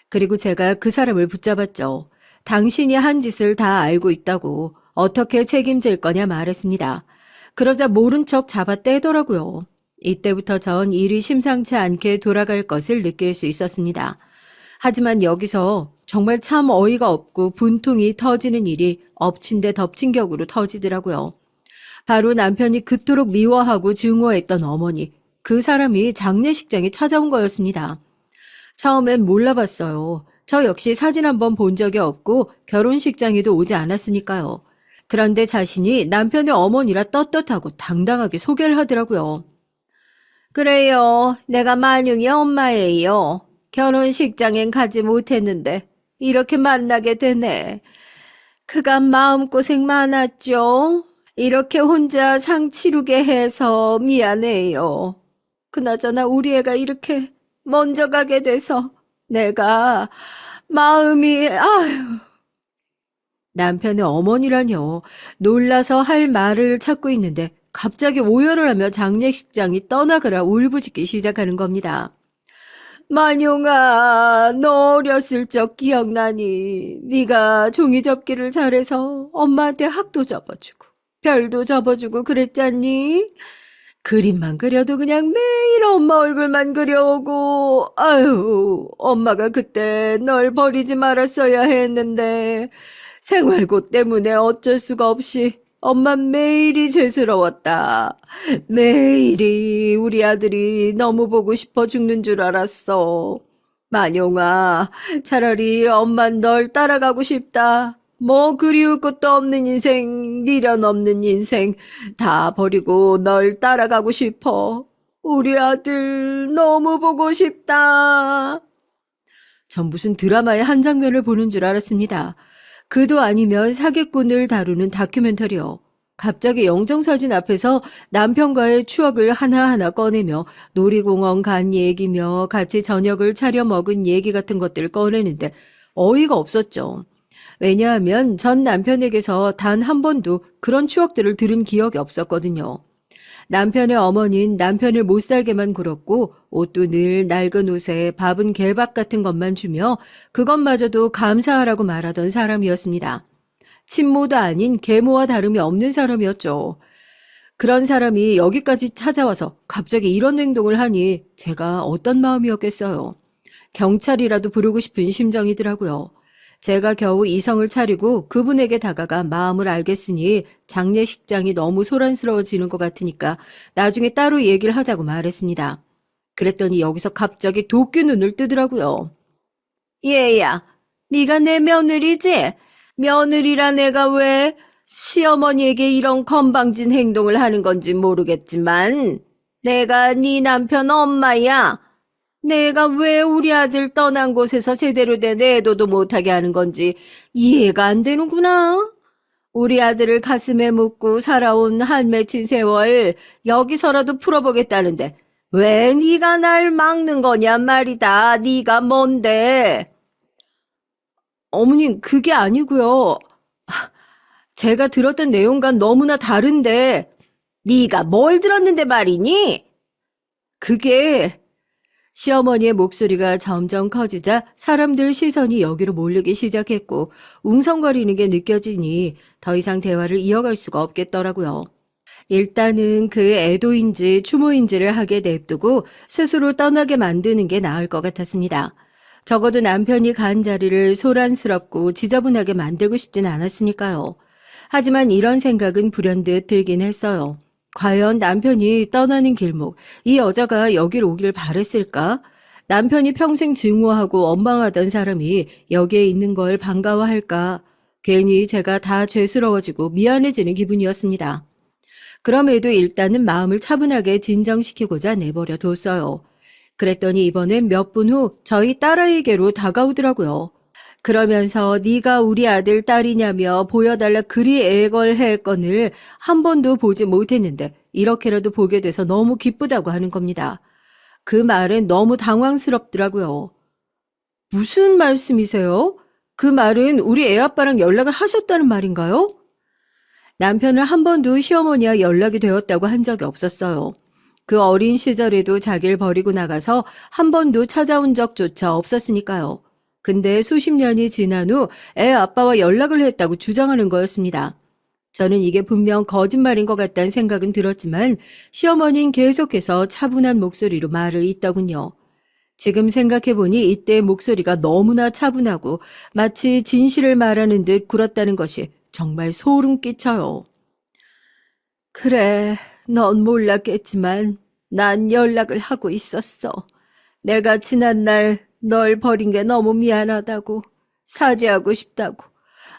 그리고 제가 그 사람을 붙잡았죠. 당신이 한 짓을 다 알고 있다고 어떻게 책임질 거냐 말했습니다. 그러자 모른 척 잡아 떼더라고요. 이때부터 전 일이 심상치 않게 돌아갈 것을 느낄 수 있었습니다. 하지만 여기서 정말 참 어이가 없고 분통이 터지는 일이 엎친 데 덮친 격으로 터지더라고요. 바로 남편이 그토록 미워하고 증오했던 어머니, 그 사람이 장례식장에 찾아온 거였습니다. 처음엔 몰라봤어요. 저 역시 사진 한번 본 적이 없고 결혼식장에도 오지 않았으니까요. 그런데 자신이 남편의 어머니라 떳떳하고 당당하게 소개를 하더라고요. 그래요. 내가 만용이 엄마예요. 결혼식장엔 가지 못했는데 이렇게 만나게 되네. 그간 마음고생 많았죠. 이렇게 혼자 상 치르게 해서 미안해요. 그나저나 우리 애가 이렇게 먼저 가게 돼서 내가 마음이 남편의 어머니라뇨. 놀라서 할 말을 찾고 있는데 갑자기 오열을 하며 장례식장이 떠나가라 울부짖기 시작하는 겁니다. 만용아, 너 어렸을 적 기억나니? 네가 종이 접기를 잘해서 엄마한테 학도 접어주고 별도 접어주고 그랬잖니? 그림만 그려도 그냥 매일 엄마 얼굴만 그려오고 아유, 엄마가 그때 널 버리지 말았어야 했는데 생활고 때문에 어쩔 수가 없이 엄마 매일이 죄스러웠다. 매일이 우리 아들이 너무 보고 싶어 죽는 줄 알았어. 만용아, 차라리 엄만 널 따라가고 싶다. 뭐 그리울 것도 없는 인생, 미련 없는 인생 다 버리고 널 따라가고 싶어. 우리 아들 너무 보고 싶다. 전 무슨 드라마의 한 장면을 보는 줄 알았습니다. 그도 아니면 사기꾼을 다루는 다큐멘터리요. 갑자기 영정사진 앞에서 남편과의 추억을 하나하나 꺼내며 놀이공원 간 얘기며 같이 저녁을 차려 먹은 얘기 같은 것들을 꺼내는데 어이가 없었죠. 왜냐하면 전 남편에게서 단 한 번도 그런 추억들을 들은 기억이 없었거든요. 남편의 어머니는 남편을 못 살게만 굴었고 옷도 늘 낡은 옷에 밥은 개밥 같은 것만 주며 그것마저도 감사하라고 말하던 사람이었습니다. 친모도 아닌 계모와 다름이 없는 사람이었죠. 그런 사람이 여기까지 찾아와서 갑자기 이런 행동을 하니 제가 어떤 마음이었겠어요. 경찰이라도 부르고 싶은 심정이더라고요. 제가 겨우 이성을 차리고 그분에게 다가가 마음을 알겠으니 장례식장이 너무 소란스러워지는 것 같으니까 나중에 따로 얘기를 하자고 말했습니다. 그랬더니 여기서 갑자기 도끼 눈을 뜨더라고요. 얘야, 네가 내 며느리지? 며느리라 내가 왜 시어머니에게 이런 건방진 행동을 하는 건지 모르겠지만 내가 네 남편 엄마야. 내가 왜 우리 아들 떠난 곳에서 제대로 된 애도도 못하게 하는 건지 이해가 안 되는구나. 우리 아들을 가슴에 묻고 살아온 한 맺힌 세월 여기서라도 풀어보겠다는데 왜 네가 날 막는 거냐 말이다. 네가 뭔데? 어머님, 그게 아니고요. 제가 들었던 내용과 너무나 다른데 네가 뭘 들었는데 말이니? 그게 시어머니의 목소리가 점점 커지자 사람들 시선이 여기로 몰리기 시작했고 웅성거리는 게 느껴지니 더 이상 대화를 이어갈 수가 없겠더라고요. 일단은 그 애도인지 추모인지를 하게 냅두고 스스로 떠나게 만드는 게 나을 것 같았습니다. 적어도 남편이 간 자리를 소란스럽고 지저분하게 만들고 싶진 않았으니까요. 하지만 이런 생각은 불현듯 들긴 했어요. 과연 남편이 떠나는 길목, 이 여자가 여길 오길 바랬을까? 남편이 평생 증오하고 원망하던 사람이 여기에 있는 걸 반가워할까? 괜히 제가 다 죄스러워지고 미안해지는 기분이었습니다. 그럼에도 일단은 마음을 차분하게 진정시키고자 내버려 뒀어요. 그랬더니 이번엔 몇 분 후 저희 딸아이에게로 다가오더라고요. 그러면서 네가 우리 아들 딸이냐며 보여달라 그리 애걸했건을 한 번도 보지 못했는데 이렇게라도 보게 돼서 너무 기쁘다고 하는 겁니다. 그 말엔 너무 당황스럽더라고요. 무슨 말씀이세요? 그 말은 우리 애아빠랑 연락을 하셨다는 말인가요? 남편은 한 번도 시어머니와 연락이 되었다고 한 적이 없었어요. 그 어린 시절에도 자기를 버리고 나가서 한 번도 찾아온 적조차 없었으니까요. 근데 수십 년이 지난 후 애 아빠와 연락을 했다고 주장하는 거였습니다. 저는 이게 분명 거짓말인 것 같다는 생각은 들었지만 시어머니는 계속해서 차분한 목소리로 말을 잇더군요. 지금 생각해보니 이때의 목소리가 너무나 차분하고 마치 진실을 말하는 듯 굴었다는 것이 정말 소름 끼쳐요. 그래, 넌 몰랐겠지만 난 연락을 하고 있었어. 내가 지난날 널 버린 게 너무 미안하다고, 사죄하고 싶다고,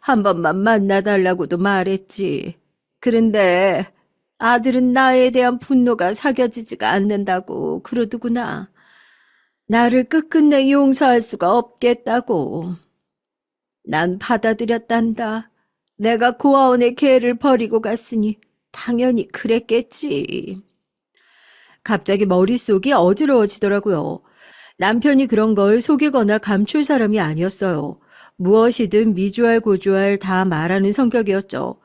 한 번만 만나달라고도 말했지. 그런데 아들은 나에 대한 분노가 사겨지지가 않는다고 그러더구나. 나를 끝끝내 용서할 수가 없겠다고. 난 받아들였단다. 내가 고아원에 걔를 버리고 갔으니 당연히 그랬겠지. 갑자기 머릿속이 어지러워지더라고요. 남편이 그런 걸 속이거나 감출 사람이 아니었어요. 무엇이든 미주알 고주알 다 말하는 성격이었죠.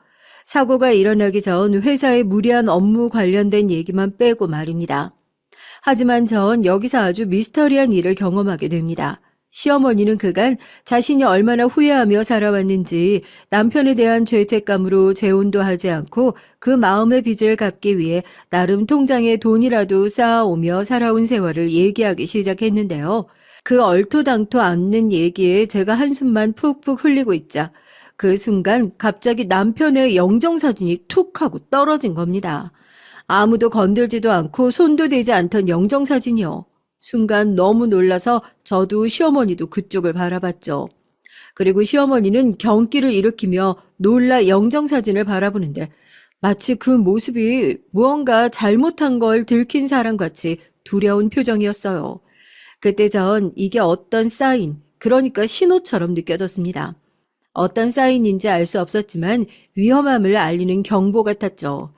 사고가 일어나기 전 회사의 무리한 업무 관련된 얘기만 빼고 말입니다. 하지만 전 여기서 아주 미스터리한 일을 경험하게 됩니다. 시어머니는 그간 자신이 얼마나 후회하며 살아왔는지 남편에 대한 죄책감으로 재혼도 하지 않고 그 마음의 빚을 갚기 위해 나름 통장에 돈이라도 쌓아오며 살아온 세월을 얘기하기 시작했는데요. 그 얼토당토 않는 얘기에 제가 한숨만 푹푹 흘리고 있자 그 순간 갑자기 남편의 영정사진이 툭 하고 떨어진 겁니다. 아무도 건들지도 않고 손도 대지 않던 영정사진이요. 순간 너무 놀라서 저도 시어머니도 그쪽을 바라봤죠. 그리고 시어머니는 경기를 일으키며 놀라 영정사진을 바라보는데 마치 그 모습이 무언가 잘못한 걸 들킨 사람같이 두려운 표정이었어요. 그때 전 이게 어떤 사인, 그러니까 신호처럼 느껴졌습니다. 어떤 사인인지 알 수 없었지만 위험함을 알리는 경보 같았죠.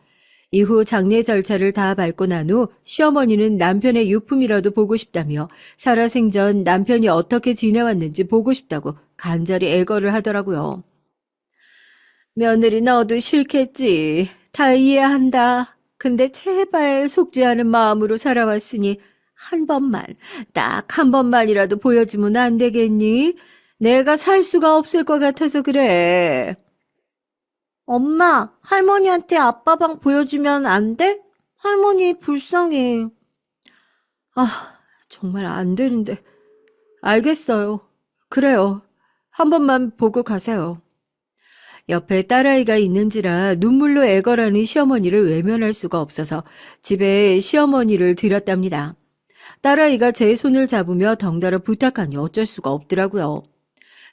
이후 장례 절차를 다 밟고 난 후 시어머니는 남편의 유품이라도 보고 싶다며 살아생전 남편이 어떻게 지내왔는지 보고 싶다고 간절히 애걸을 하더라고요. 며느리 너도 싫겠지. 다 이해한다. 근데 제발 속지 않은 마음으로 살아왔으니 한 번만, 딱 한 번만이라도 보여주면 안 되겠니? 내가 살 수가 없을 것 같아서 그래. 엄마, 할머니한테 아빠 방 보여주면 안 돼? 할머니 불쌍해. 정말 안 되는데. 알겠어요. 그래요. 한 번만 보고 가세요. 옆에 딸아이가 있는지라 눈물로 애걸하는 시어머니를 외면할 수가 없어서 집에 시어머니를 들였답니다. 딸아이가 제 손을 잡으며 덩달아 부탁하니 어쩔 수가 없더라고요.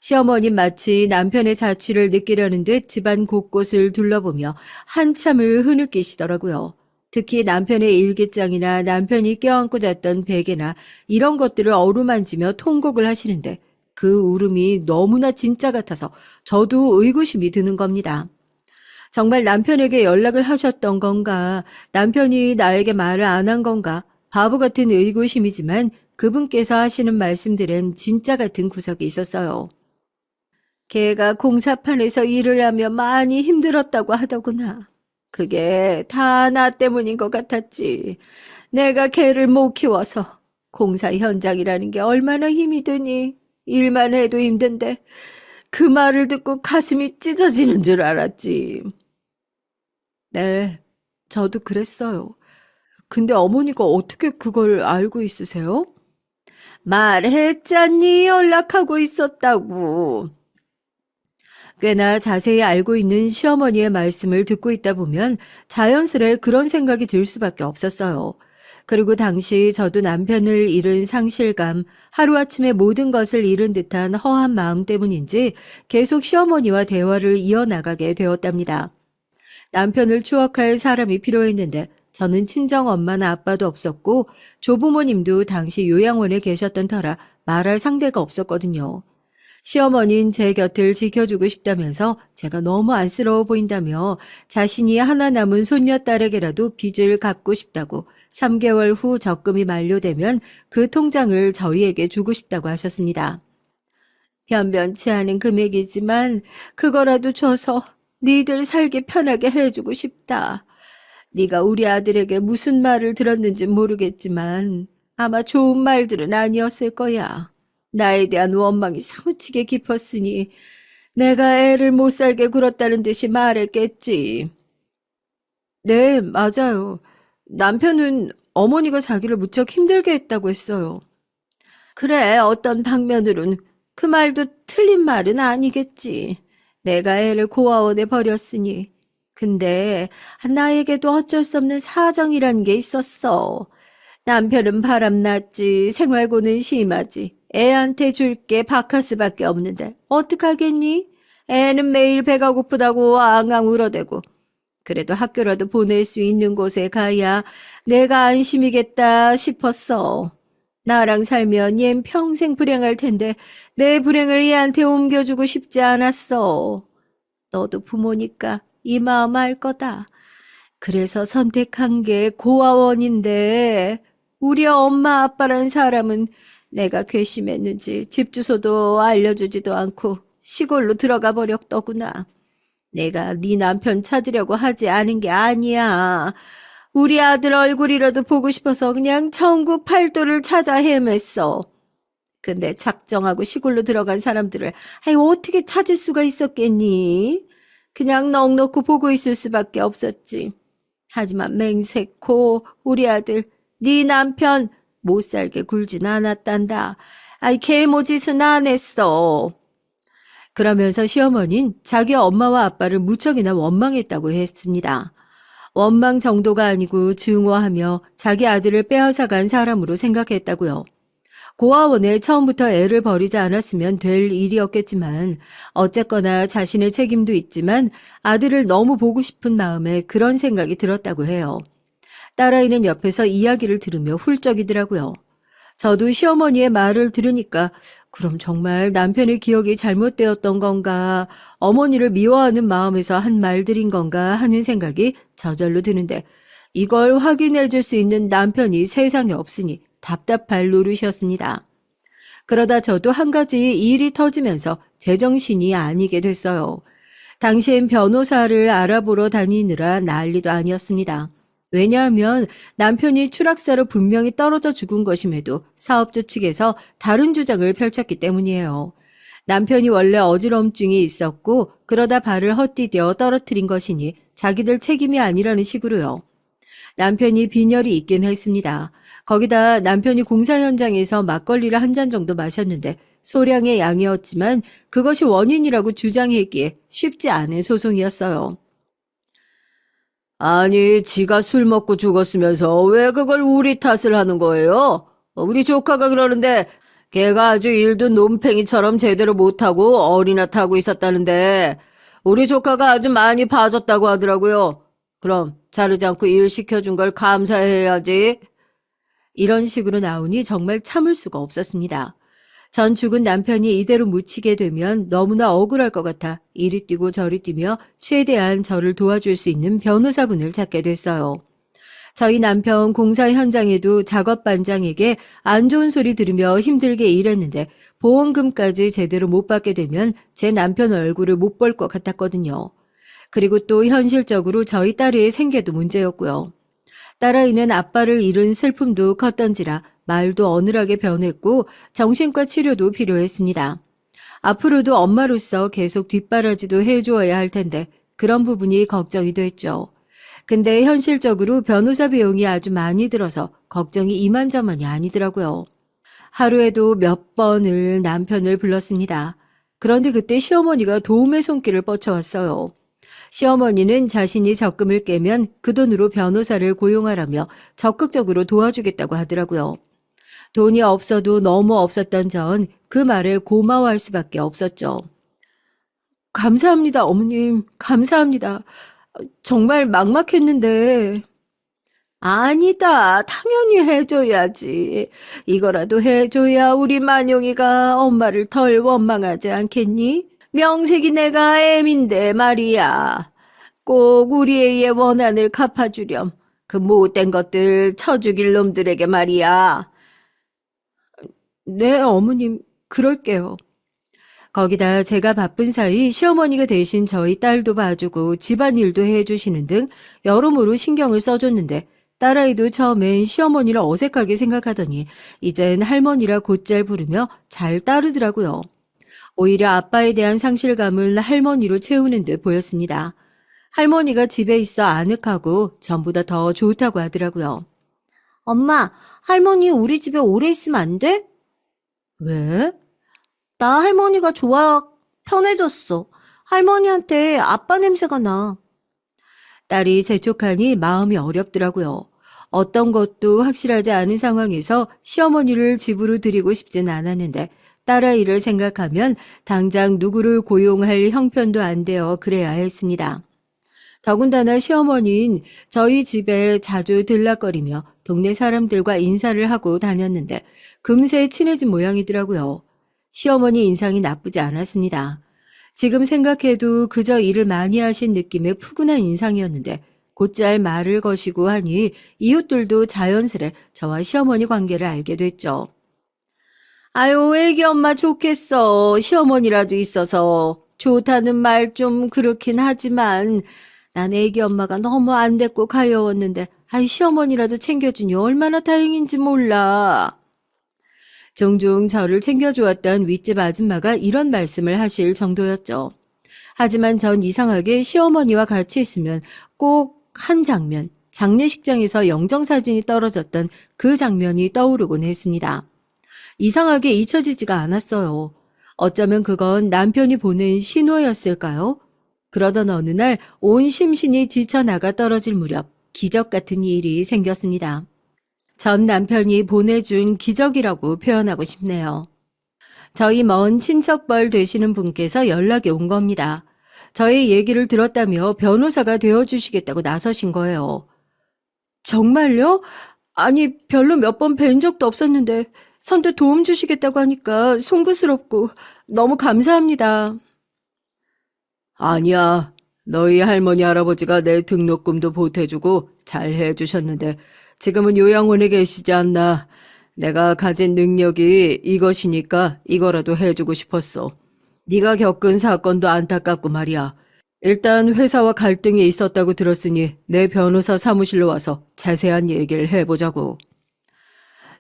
시어머니 마치 남편의 자취를 느끼려는 듯 집안 곳곳을 둘러보며 한참을 흐느끼시더라고요. 특히 남편의 일기장이나 남편이 껴안고 잤던 베개나 이런 것들을 어루만지며 통곡을 하시는데 그 울음이 너무나 진짜 같아서 저도 의구심이 드는 겁니다. 정말 남편에게 연락을 하셨던 건가? 남편이 나에게 말을 안 한 건가? 바보 같은 의구심이지만 그분께서 하시는 말씀들은 진짜 같은 구석이 있었어요. 걔가 공사판에서 일을 하며 많이 힘들었다고 하더구나. 그게 다 나 때문인 것 같았지. 내가 걔를 못 키워서. 공사 현장이라는 게 얼마나 힘이 드니. 일만 해도 힘든데 그 말을 듣고 가슴이 찢어지는 줄 알았지. 네, 저도 그랬어요. 근데 어머니가 어떻게 그걸 알고 있으세요? 말했잖니, 연락하고 있었다고. 꽤나 자세히 알고 있는 시어머니의 말씀을 듣고 있다 보면 자연스레 그런 생각이 들 수밖에 없었어요. 그리고 당시 저도 남편을 잃은 상실감, 하루아침에 모든 것을 잃은 듯한 허한 마음 때문인지 계속 시어머니와 대화를 이어나가게 되었답니다. 남편을 추억할 사람이 필요했는데 저는 친정 엄마나 아빠도 없었고 조부모님도 당시 요양원에 계셨던 터라 말할 상대가 없었거든요. 시어머니는 제 곁을 지켜주고 싶다면서 제가 너무 안쓰러워 보인다며 자신이 하나 남은 손녀딸에게라도 빚을 갚고 싶다고 3개월 후 적금이 만료되면 그 통장을 저희에게 주고 싶다고 하셨습니다. 변변치 않은 금액이지만 그거라도 줘서 니들 살기 편하게 해주고 싶다. 네가 우리 아들에게 무슨 말을 들었는지 모르겠지만 아마 좋은 말들은 아니었을 거야. 나에 대한 원망이 사무치게 깊었으니 내가 애를 못 살게 굴었다는 듯이 말했겠지. 네, 맞아요. 남편은 어머니가 자기를 무척 힘들게 했다고 했어요. 그래, 어떤 방면으론 그 말도 틀린 말은 아니겠지. 내가 애를 고아원에 버렸으니. 근데 나에게도 어쩔 수 없는 사정이란 게 있었어. 남편은 바람났지, 생활고는 심하지. 애한테 줄 게 바카스밖에 없는데 어떡하겠니? 애는 매일 배가 고프다고 앙앙 울어대고. 그래도 학교라도 보낼 수 있는 곳에 가야 내가 안심이겠다 싶었어. 나랑 살면 얜 평생 불행할 텐데 내 불행을 얘한테 옮겨주고 싶지 않았어. 너도 부모니까 이 마음 알 거다. 그래서 선택한 게 고아원인데 우리 엄마 아빠란 사람은 내가 괘씸했는지 집 주소도 알려주지도 않고 시골로 들어가 버렸더구나. 내가 네 남편 찾으려고 하지 않은 게 아니야. 우리 아들 얼굴이라도 보고 싶어서 그냥 천국 팔도를 찾아 헤맸어. 근데 작정하고 시골로 들어간 사람들을 어떻게 찾을 수가 있었겠니? 그냥 넋놓고 보고 있을 수밖에 없었지. 하지만 맹세코 우리 아들 네 남편 못 살게 굴진 않았단다. 개모짓은 안 했어. 그러면서 시어머니는 자기 엄마와 아빠를 무척이나 원망했다고 했습니다. 원망 정도가 아니고 증오하며 자기 아들을 빼앗아간 사람으로 생각했다고요. 고아원에 처음부터 애를 버리지 않았으면 될 일이었겠지만 어쨌거나 자신의 책임도 있지만 아들을 너무 보고 싶은 마음에 그런 생각이 들었다고 해요. 딸아이는 옆에서 이야기를 들으며 훌쩍이더라고요. 저도 시어머니의 말을 들으니까 그럼 정말 남편의 기억이 잘못되었던 건가, 어머니를 미워하는 마음에서 한 말들인 건가 하는 생각이 저절로 드는데 이걸 확인해 줄 수 있는 남편이 세상에 없으니 답답할 노릇이었습니다. 그러다 저도 한 가지 일이 터지면서 제정신이 아니게 됐어요. 당시엔 변호사를 알아보러 다니느라 난리도 아니었습니다. 왜냐하면 남편이 추락사로 분명히 떨어져 죽은 것임에도 사업주 측에서 다른 주장을 펼쳤기 때문이에요. 남편이 원래 어지럼증이 있었고 그러다 발을 헛디뎌 떨어뜨린 것이니 자기들 책임이 아니라는 식으로요. 남편이 빈혈이 있긴 했습니다. 거기다 남편이 공사 현장에서 막걸리를 한 잔 정도 마셨는데 소량의 양이었지만 그것이 원인이라고 주장했기에 쉽지 않은 소송이었어요. 아니, 지가 술 먹고 죽었으면서 왜 그걸 우리 탓을 하는 거예요? 우리 조카가 그러는데 걔가 아주 일도 논팽이처럼 제대로 못하고 어리나 타고 있었다는데 우리 조카가 아주 많이 봐줬다고 하더라고요. 그럼 자르지 않고 일 시켜준 걸 감사해야지. 이런 식으로 나오니 정말 참을 수가 없었습니다. 전 죽은 남편이 이대로 묻히게 되면 너무나 억울할 것 같아 이리 뛰고 저리 뛰며 최대한 저를 도와줄 수 있는 변호사분을 찾게 됐어요. 저희 남편 공사 현장에도 작업 반장에게 안 좋은 소리 들으며 힘들게 일했는데 보험금까지 제대로 못 받게 되면 제 남편 얼굴을 못 볼 것 같았거든요. 그리고 또 현실적으로 저희 딸의 생계도 문제였고요. 딸아이는 아빠를 잃은 슬픔도 컸던지라 말도 어눌하게 변했고 정신과 치료도 필요했습니다. 앞으로도 엄마로서 계속 뒷바라지도 해주어야 할 텐데 그런 부분이 걱정이 됐죠. 근데 현실적으로 변호사 비용이 아주 많이 들어서 걱정이 이만저만이 아니더라고요. 하루에도 몇 번을 남편을 불렀습니다. 그런데 그때 시어머니가 도움의 손길을 뻗쳐왔어요. 시어머니는 자신이 적금을 깨면 그 돈으로 변호사를 고용하라며 적극적으로 도와주겠다고 하더라고요. 돈이 없어도 너무 없었던 전 그 말에 고마워할 수밖에 없었죠. 감사합니다, 어머님. 감사합니다. 정말 막막했는데. 아니다. 당연히 해줘야지. 이거라도 해줘야 우리 만용이가 엄마를 덜 원망하지 않겠니? 명색이 내가 애민데 말이야. 꼭 우리 애의 원한을 갚아주렴. 그 못된 것들 쳐죽일 놈들에게 말이야. 네, 어머님. 그럴게요. 거기다 제가 바쁜 사이 시어머니가 대신 저희 딸도 봐주고 집안일도 해주시는 등 여러모로 신경을 써줬는데 딸아이도 처음엔 시어머니를 어색하게 생각하더니 이젠 할머니라 곧잘 부르며 잘 따르더라고요. 오히려 아빠에 대한 상실감을 할머니로 채우는 듯 보였습니다. 할머니가 집에 있어 아늑하고 전보다 더 좋다고 하더라고요. 엄마, 할머니 우리 집에 오래 있으면 안 돼? 왜? 나 할머니가 좋아, 편해졌어. 할머니한테 아빠 냄새가 나. 딸이 재촉하니 마음이 어렵더라고요. 어떤 것도 확실하지 않은 상황에서 시어머니를 집으로 들이고 싶진 않았는데 딸아이를 생각하면 당장 누구를 고용할 형편도 안 되어 그래야 했습니다. 더군다나 시어머니는 저희 집에 자주 들락거리며 동네 사람들과 인사를 하고 다녔는데 금세 친해진 모양이더라고요. 시어머니 인상이 나쁘지 않았습니다. 지금 생각해도 그저 일을 많이 하신 느낌의 푸근한 인상이었는데 곧잘 말을 거시고 하니 이웃들도 자연스레 저와 시어머니 관계를 알게 됐죠. 아유, 애기 엄마 좋겠어. 시어머니라도 있어서. 좋다는 말 좀 그렇긴 하지만 난 애기 엄마가 너무 안 됐고 가여웠는데 아이 시어머니라도 챙겨주니 얼마나 다행인지 몰라. 종종 저를 챙겨주었던 윗집 아줌마가 이런 말씀을 하실 정도였죠. 하지만 전 이상하게 시어머니와 같이 있으면 꼭 한 장면, 장례식장에서 영정사진이 떨어졌던 그 장면이 떠오르곤 했습니다. 이상하게 잊혀지지가 않았어요. 어쩌면 그건 남편이 보낸 신호였을까요? 그러던 어느 날 온 심신이 지쳐나가 떨어질 무렵 기적 같은 일이 생겼습니다. 전 남편이 보내준 기적이라고 표현하고 싶네요. 저희 먼 친척벌 되시는 분께서 연락이 온 겁니다. 저의 얘기를 들었다며 변호사가 되어주시겠다고 나서신 거예요. 정말요? 아니, 별로 몇 번 뵌 적도 없었는데 선뜻 도움 주시겠다고 하니까 송구스럽고 너무 감사합니다. 아니야. 너희 할머니 할아버지가 내 등록금도 보태주고 잘 해주셨는데 지금은 요양원에 계시지 않나. 내가 가진 능력이 이것이니까 이거라도 해주고 싶었어. 네가 겪은 사건도 안타깝고 말이야. 일단 회사와 갈등이 있었다고 들었으니 내 변호사 사무실로 와서 자세한 얘기를 해보자고.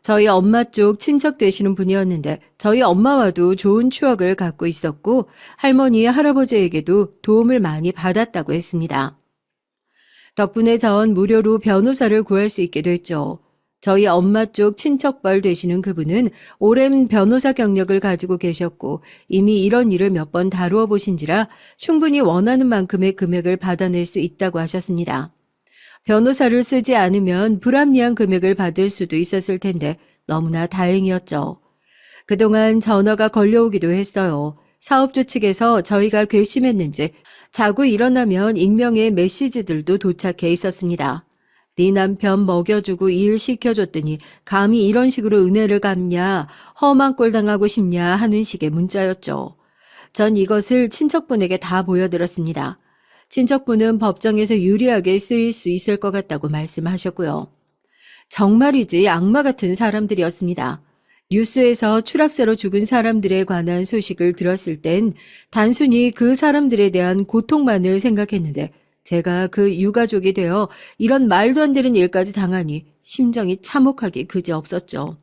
저희 엄마 쪽 친척 되시는 분이었는데 저희 엄마와도 좋은 추억을 갖고 있었고 할머니, 할아버지에게도 도움을 많이 받았다고 했습니다. 덕분에 전 무료로 변호사를 구할 수 있게 됐죠. 저희 엄마 쪽 친척뻘 되시는 그분은 오랜 변호사 경력을 가지고 계셨고 이미 이런 일을 몇 번 다루어 보신지라 충분히 원하는 만큼의 금액을 받아낼 수 있다고 하셨습니다. 변호사를 쓰지 않으면 불합리한 금액을 받을 수도 있었을 텐데 너무나 다행이었죠. 그동안 전화가 걸려오기도 했어요. 사업주 측에서 저희가 괘씸했는지 자고 일어나면 익명의 메시지들도 도착해 있었습니다. 네 남편 먹여주고 일 시켜줬더니 감히 이런 식으로 은혜를 갚냐, 험한 꼴 당하고 싶냐 하는 식의 문자였죠. 전 이것을 친척분에게 다 보여드렸습니다. 친척분은 법정에서 유리하게 쓰일 수 있을 것 같다고 말씀하셨고요. 정말이지 악마 같은 사람들이었습니다. 뉴스에서 추락사로 죽은 사람들에 관한 소식을 들었을 땐 단순히 그 사람들에 대한 고통만을 생각했는데 제가 그 유가족이 되어 이런 말도 안 되는 일까지 당하니 심정이 참혹하기 그지없었죠.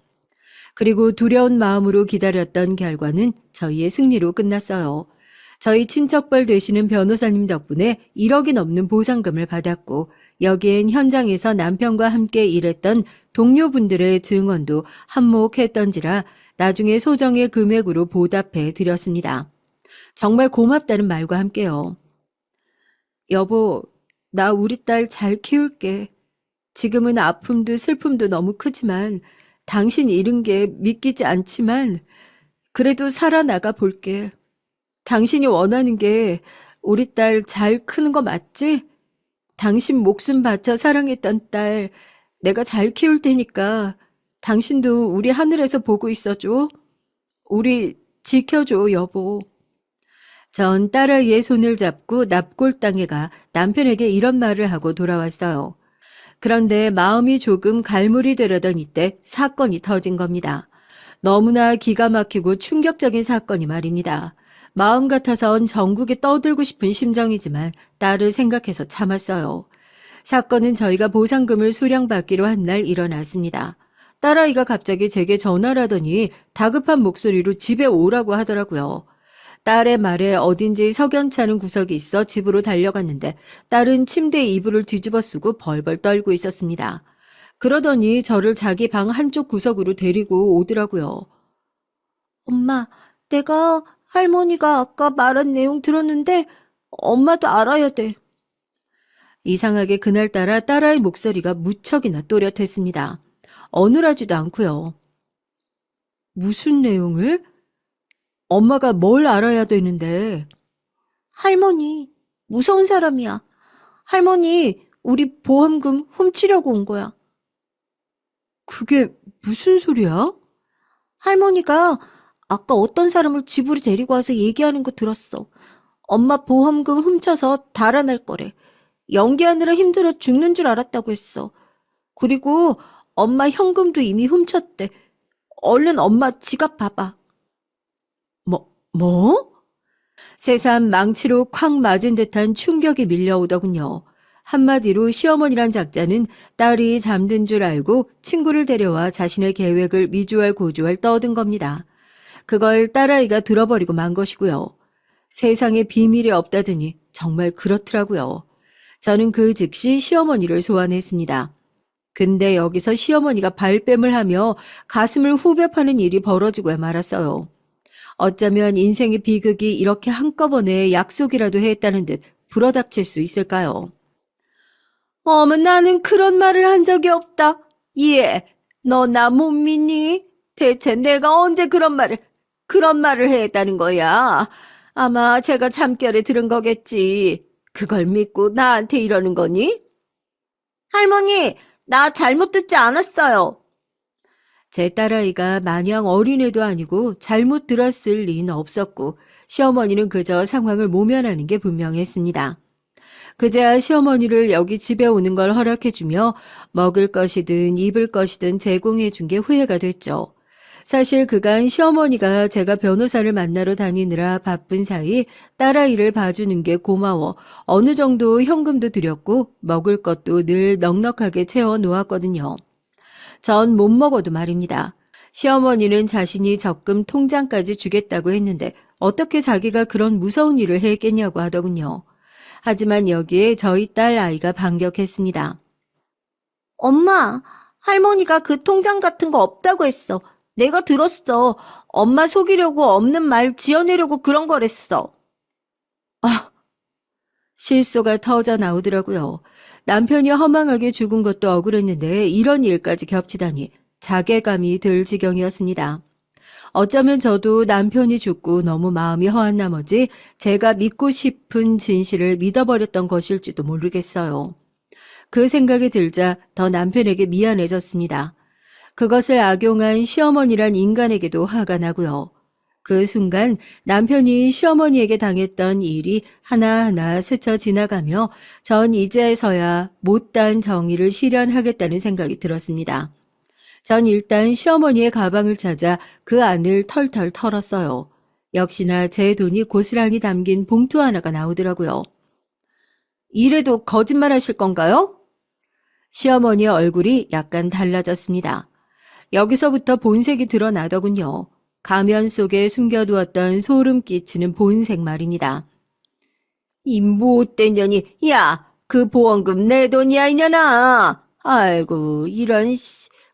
그리고 두려운 마음으로 기다렸던 결과는 저희의 승리로 끝났어요. 저희 친척벌 되시는 변호사님 덕분에 1억이 넘는 보상금을 받았고 여기엔 현장에서 남편과 함께 일했던 동료분들의 증언도 한몫했던지라 나중에 소정의 금액으로 보답해 드렸습니다. 정말 고맙다는 말과 함께요. 여보, 나 우리 딸 잘 키울게. 지금은 아픔도 슬픔도 너무 크지만 당신 잃은 게 믿기지 않지만 그래도 살아나가 볼게. 당신이 원하는 게 우리 딸 잘 크는 거 맞지? 당신 목숨 바쳐 사랑했던 딸 내가 잘 키울 테니까 당신도 우리 하늘에서 보고 있어줘. 우리 지켜줘, 여보. 전 딸아이의 손을 잡고 납골당에 가 남편에게 이런 말을 하고 돌아왔어요. 그런데 마음이 조금 갈무리 되려던 이때 사건이 터진 겁니다. 너무나 기가 막히고 충격적인 사건이 말입니다. 마음 같아선 전국에 떠들고 싶은 심정이지만 딸을 생각해서 참았어요. 사건은 저희가 보상금을 수령받기로 한 날 일어났습니다. 딸아이가 갑자기 제게 전화를 하더니 다급한 목소리로 집에 오라고 하더라고요. 딸의 말에 어딘지 석연치 않은 구석이 있어 집으로 달려갔는데 딸은 침대에 이불을 뒤집어 쓰고 벌벌 떨고 있었습니다. 그러더니 저를 자기 방 한쪽 구석으로 데리고 오더라고요. 엄마, 내가 할머니가 아까 말한 내용 들었는데 엄마도 알아야 돼. 이상하게 그날따라 딸아이 목소리가 무척이나 또렷했습니다. 어눌하지도 않고요. 무슨 내용을? 엄마가 뭘 알아야 되는데? 할머니, 무서운 사람이야. 할머니, 우리 보험금 훔치려고 온 거야. 그게 무슨 소리야? 할머니가 아까 어떤 사람을 집으로 데리고 와서 얘기하는 거 들었어. 엄마 보험금 훔쳐서 달아날 거래. 연기하느라 힘들어 죽는 줄 알았다고 했어. 그리고 엄마 현금도 이미 훔쳤대. 얼른 엄마 지갑 봐봐. 뭐? 새삼 망치로 콱 맞은 듯한 충격이 밀려오더군요. 한마디로 시어머니란 작자는 딸이 잠든 줄 알고 친구를 데려와 자신의 계획을 미주알 고주알 떠든 겁니다. 그걸 딸아이가 들어버리고 만 것이고요. 세상에 비밀이 없다더니 정말 그렇더라고요. 저는 그 즉시 시어머니를 소환했습니다. 근데 여기서 시어머니가 발뺌을 하며 가슴을 후벼 파는 일이 벌어지고야 말았어요. 어쩌면 인생의 비극이 이렇게 한꺼번에 약속이라도 했다는 듯 불어닥칠 수 있을까요? 어머, 나는 그런 말을 한 적이 없다. 예, 너 나 못 믿니? 대체 내가 언제 그런 말을 했다는 거야? 아마 제가 잠결에 들은 거겠지. 그걸 믿고 나한테 이러는 거니? 할머니, 나 잘못 듣지 않았어요. 제 딸아이가 마냥 어린애도 아니고 잘못 들었을 리는 없었고 시어머니는 그저 상황을 모면하는 게 분명했습니다. 그제야 시어머니를 여기 집에 오는 걸 허락해주며 먹을 것이든 입을 것이든 제공해준 게 후회가 됐죠. 사실 그간 시어머니가 제가 변호사를 만나러 다니느라 바쁜 사이 딸아이를 봐주는 게 고마워 어느 정도 현금도 드렸고 먹을 것도 늘 넉넉하게 채워 놓았거든요. 전 못 먹어도 말입니다. 시어머니는 자신이 적금 통장까지 주겠다고 했는데 어떻게 자기가 그런 무서운 일을 했겠냐고 하더군요. 하지만 여기에 저희 딸 아이가 반격했습니다. 엄마, 할머니가 그 통장 같은 거 없다고 했어. 내가 들었어. 엄마 속이려고 없는 말 지어내려고 그런 거랬어. 실소가 터져 나오더라고요. 남편이 허망하게 죽은 것도 억울했는데 이런 일까지 겹치다니 자괴감이 들 지경이었습니다. 어쩌면 저도 남편이 죽고 너무 마음이 허한 나머지 제가 믿고 싶은 진실을 믿어버렸던 것일지도 모르겠어요. 그 생각이 들자 더 남편에게 미안해졌습니다. 그것을 악용한 시어머니란 인간에게도 화가 나고요. 그 순간 남편이 시어머니에게 당했던 일이 하나하나 스쳐 지나가며 전 이제서야 못다한 정의를 실현하겠다는 생각이 들었습니다. 전 일단 시어머니의 가방을 찾아 그 안을 털털 털었어요. 역시나 제 돈이 고스란히 담긴 봉투 하나가 나오더라고요. 이래도 거짓말 하실 건가요? 시어머니의 얼굴이 약간 달라졌습니다. 여기서부터 본색이 드러나더군요. 가면 속에 숨겨두었던 소름 끼치는 본색 말입니다. 이 못된 년이, 야, 그 보험금 내 돈이야, 이년아. 아이고, 이런,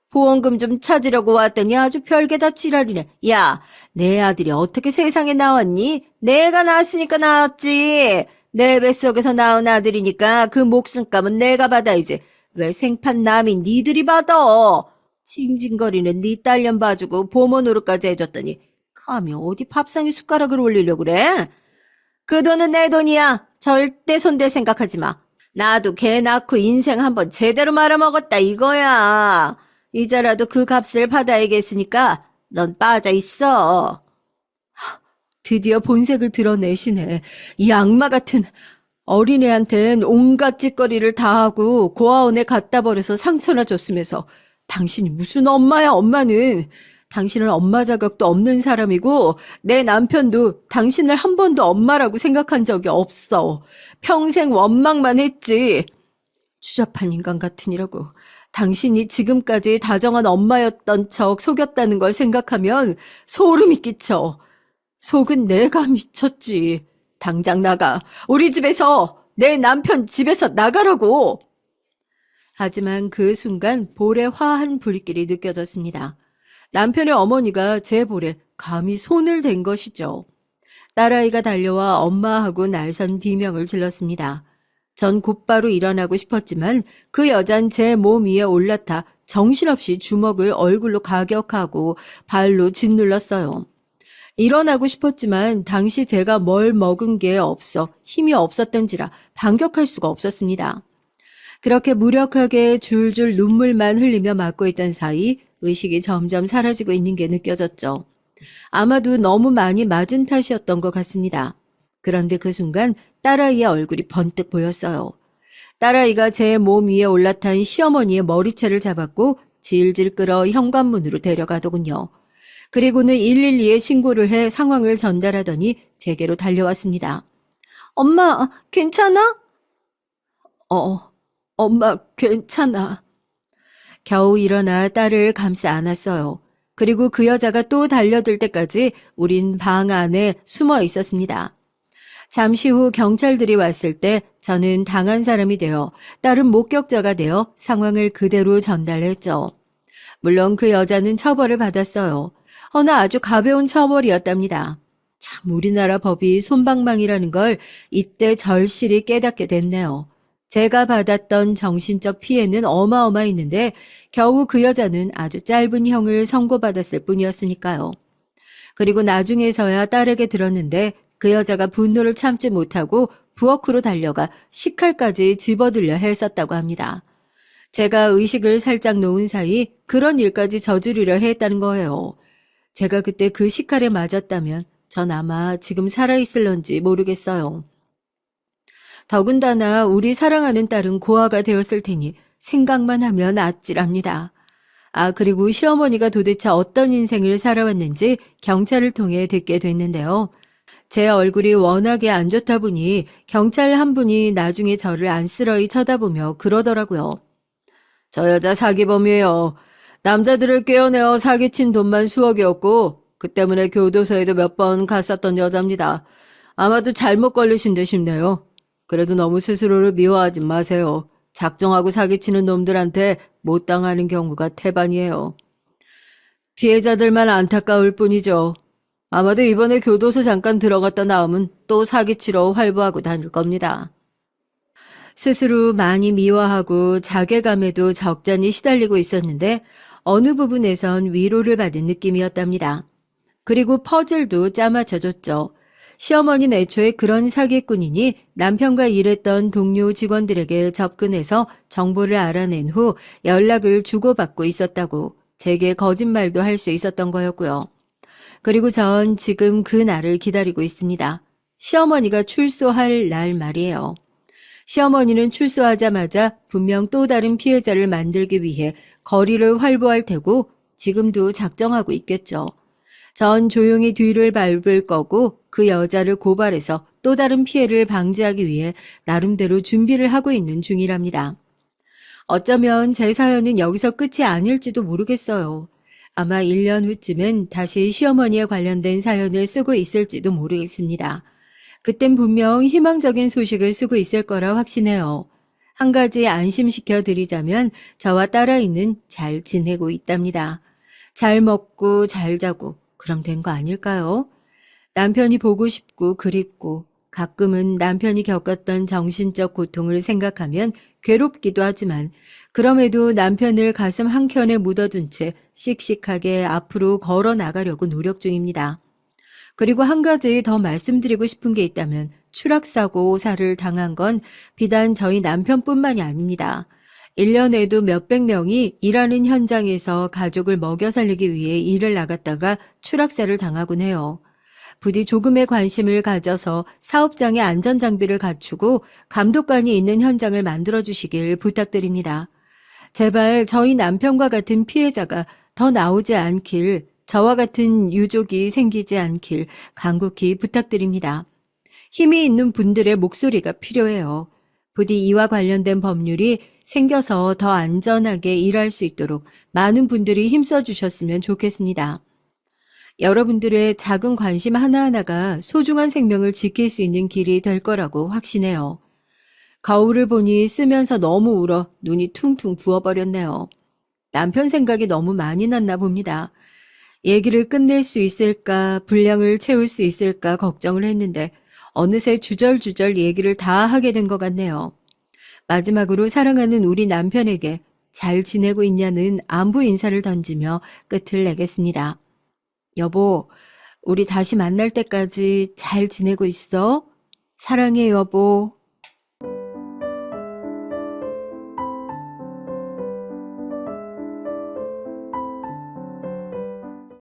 보험금 좀 찾으려고 왔더니 아주 별게 다 지랄이네. 야, 내 아들이 어떻게 세상에 나왔니? 내가 낳았으니까 나왔지. 내 뱃속에서 낳은 아들이니까 그 목숨값은 내가 받아야지. 왜 생판 남이 니들이 받아? 징징거리는 네 딸년 봐주고 보모 노릇까지 해줬더니 감히 어디 밥상에 숟가락을 올리려고 그래? 그 돈은 내 돈이야. 절대 손댈 생각하지 마. 나도 개 낳고 인생 한번 제대로 말아먹었다 이거야. 이제라도 그 값을 받아야겠으니까 넌 빠져 있어. 드디어 본색을 드러내시네. 이 악마 같은 어린애한텐 온갖 짓거리를 다 하고 고아원에 갖다 버려서 상처나 줬으면서 당신이 무슨 엄마야, 엄마는. 당신은 엄마 자격도 없는 사람이고 내 남편도 당신을 한 번도 엄마라고 생각한 적이 없어. 평생 원망만 했지. 추잡한 인간 같으니라고. 당신이 지금까지 다정한 엄마였던 척 속였다는 걸 생각하면 소름이 끼쳐. 속은 내가 미쳤지. 당장 나가. 우리 집에서, 내 남편 집에서 나가라고. 하지만 그 순간 볼에 화한 불길이 느껴졌습니다. 남편의 어머니가 제 볼에 감히 손을 댄 것이죠. 딸아이가 달려와 엄마하고 날선 비명을 질렀습니다. 전 곧바로 일어나고 싶었지만 그 여잔 제 몸 위에 올라타 정신없이 주먹을 얼굴로 가격하고 발로 짓눌렀어요. 일어나고 싶었지만 당시 제가 뭘 먹은 게 없어 힘이 없었던지라 반격할 수가 없었습니다. 그렇게 무력하게 줄줄 눈물만 흘리며 맞고 있던 사이 의식이 점점 사라지고 있는 게 느껴졌죠. 아마도 너무 많이 맞은 탓이었던 것 같습니다. 그런데 그 순간 딸아이의 얼굴이 번뜩 보였어요. 딸아이가 제 몸 위에 올라탄 시어머니의 머리채를 잡았고 질질 끌어 현관문으로 데려가더군요. 그리고는 112에 신고를 해 상황을 전달하더니 제게로 달려왔습니다. 엄마, 괜찮아? 엄마, 괜찮아. 겨우 일어나 딸을 감싸 안았어요. 그리고 그 여자가 또 달려들 때까지 우린 방 안에 숨어 있었습니다. 잠시 후 경찰들이 왔을 때 저는 당한 사람이 되어 딸은 목격자가 되어 상황을 그대로 전달했죠. 물론 그 여자는 처벌을 받았어요. 허나 아주 가벼운 처벌이었답니다. 참 우리나라 법이 솜방망이라는 걸 이때 절실히 깨닫게 됐네요. 제가 받았던 정신적 피해는 어마어마했는데 겨우 그 여자는 아주 짧은 형을 선고받았을 뿐이었으니까요. 그리고 나중에서야 딸에게 들었는데 그 여자가 분노를 참지 못하고 부엌으로 달려가 식칼까지 집어들려 했었다고 합니다. 제가 의식을 살짝 놓은 사이 그런 일까지 저지르려 했다는 거예요. 제가 그때 그 식칼에 맞았다면 전 아마 지금 살아있을런지 모르겠어요. 더군다나 우리 사랑하는 딸은 고아가 되었을 테니 생각만 하면 아찔합니다. 그리고 시어머니가 도대체 어떤 인생을 살아왔는지 경찰을 통해 듣게 됐는데요. 제 얼굴이 워낙에 안 좋다 보니 경찰 한 분이 나중에 저를 안쓰러이 쳐다보며 그러더라고요. 저 여자 사기범이에요. 남자들을 꿰어내어 사기친 돈만 수억이었고 그 때문에 교도소에도 몇 번 갔었던 여자입니다. 아마도 잘못 걸리신 듯 싶네요. 그래도 너무 스스로를 미워하지 마세요. 작정하고 사기치는 놈들한테 못 당하는 경우가 태반이에요. 피해자들만 안타까울 뿐이죠. 아마도 이번에 교도소 잠깐 들어갔다 나오면 또 사기치러 활보하고 다닐 겁니다. 스스로 많이 미워하고 자괴감에도 적잖이 시달리고 있었는데 어느 부분에선 위로를 받은 느낌이었답니다. 그리고 퍼즐도 짜맞춰줬죠. 시어머니는 애초에 그런 사기꾼이니 남편과 일했던 동료 직원들에게 접근해서 정보를 알아낸 후 연락을 주고받고 있었다고 제게 거짓말도 할 수 있었던 거였고요. 그리고 전 지금 그 날을 기다리고 있습니다. 시어머니가 출소할 날 말이에요. 시어머니는 출소하자마자 분명 또 다른 피해자를 만들기 위해 거리를 활보할 테고 지금도 작정하고 있겠죠. 전 조용히 뒤를 밟을 거고 그 여자를 고발해서 또 다른 피해를 방지하기 위해 나름대로 준비를 하고 있는 중이랍니다. 어쩌면 제 사연은 여기서 끝이 아닐지도 모르겠어요. 아마 1년 후쯤엔 다시 시어머니에 관련된 사연을 쓰고 있을지도 모르겠습니다. 그땐 분명 희망적인 소식을 쓰고 있을 거라 확신해요. 한 가지 안심시켜 드리자면 저와 딸아이는 잘 지내고 있답니다. 잘 먹고 잘 자고 그럼 된 거 아닐까요? 남편이 보고 싶고 그립고 가끔은 남편이 겪었던 정신적 고통을 생각하면 괴롭기도 하지만 그럼에도 남편을 가슴 한켠에 묻어둔 채 씩씩하게 앞으로 걸어 나가려고 노력 중입니다. 그리고 한 가지 더 말씀드리고 싶은 게 있다면 추락사고사를 당한 건 비단 저희 남편뿐만이 아닙니다. 1년에도 몇백 명이 일하는 현장에서 가족을 먹여 살리기 위해 일을 나갔다가 추락사를 당하곤 해요. 부디 조금의 관심을 가져서 사업장의 안전장비를 갖추고 감독관이 있는 현장을 만들어주시길 부탁드립니다. 제발 저희 남편과 같은 피해자가 더 나오지 않길, 저와 같은 유족이 생기지 않길 간곡히 부탁드립니다. 힘이 있는 분들의 목소리가 필요해요. 부디 이와 관련된 법률이 생겨서 더 안전하게 일할 수 있도록 많은 분들이 힘써 주셨으면 좋겠습니다. 여러분들의 작은 관심 하나하나가 소중한 생명을 지킬 수 있는 길이 될 거라고 확신해요. 거울을 보니 쓰면서 너무 울어 눈이 퉁퉁 부어버렸네요. 남편 생각이 너무 많이 났나 봅니다. 얘기를 끝낼 수 있을까, 분량을 채울 수 있을까 걱정을 했는데 어느새 주절주절 얘기를 다 하게 된 것 같네요. 마지막으로 사랑하는 우리 남편에게 잘 지내고 있냐는 안부 인사를 던지며 끝을 내겠습니다. 여보, 우리 다시 만날 때까지 잘 지내고 있어? 사랑해, 여보.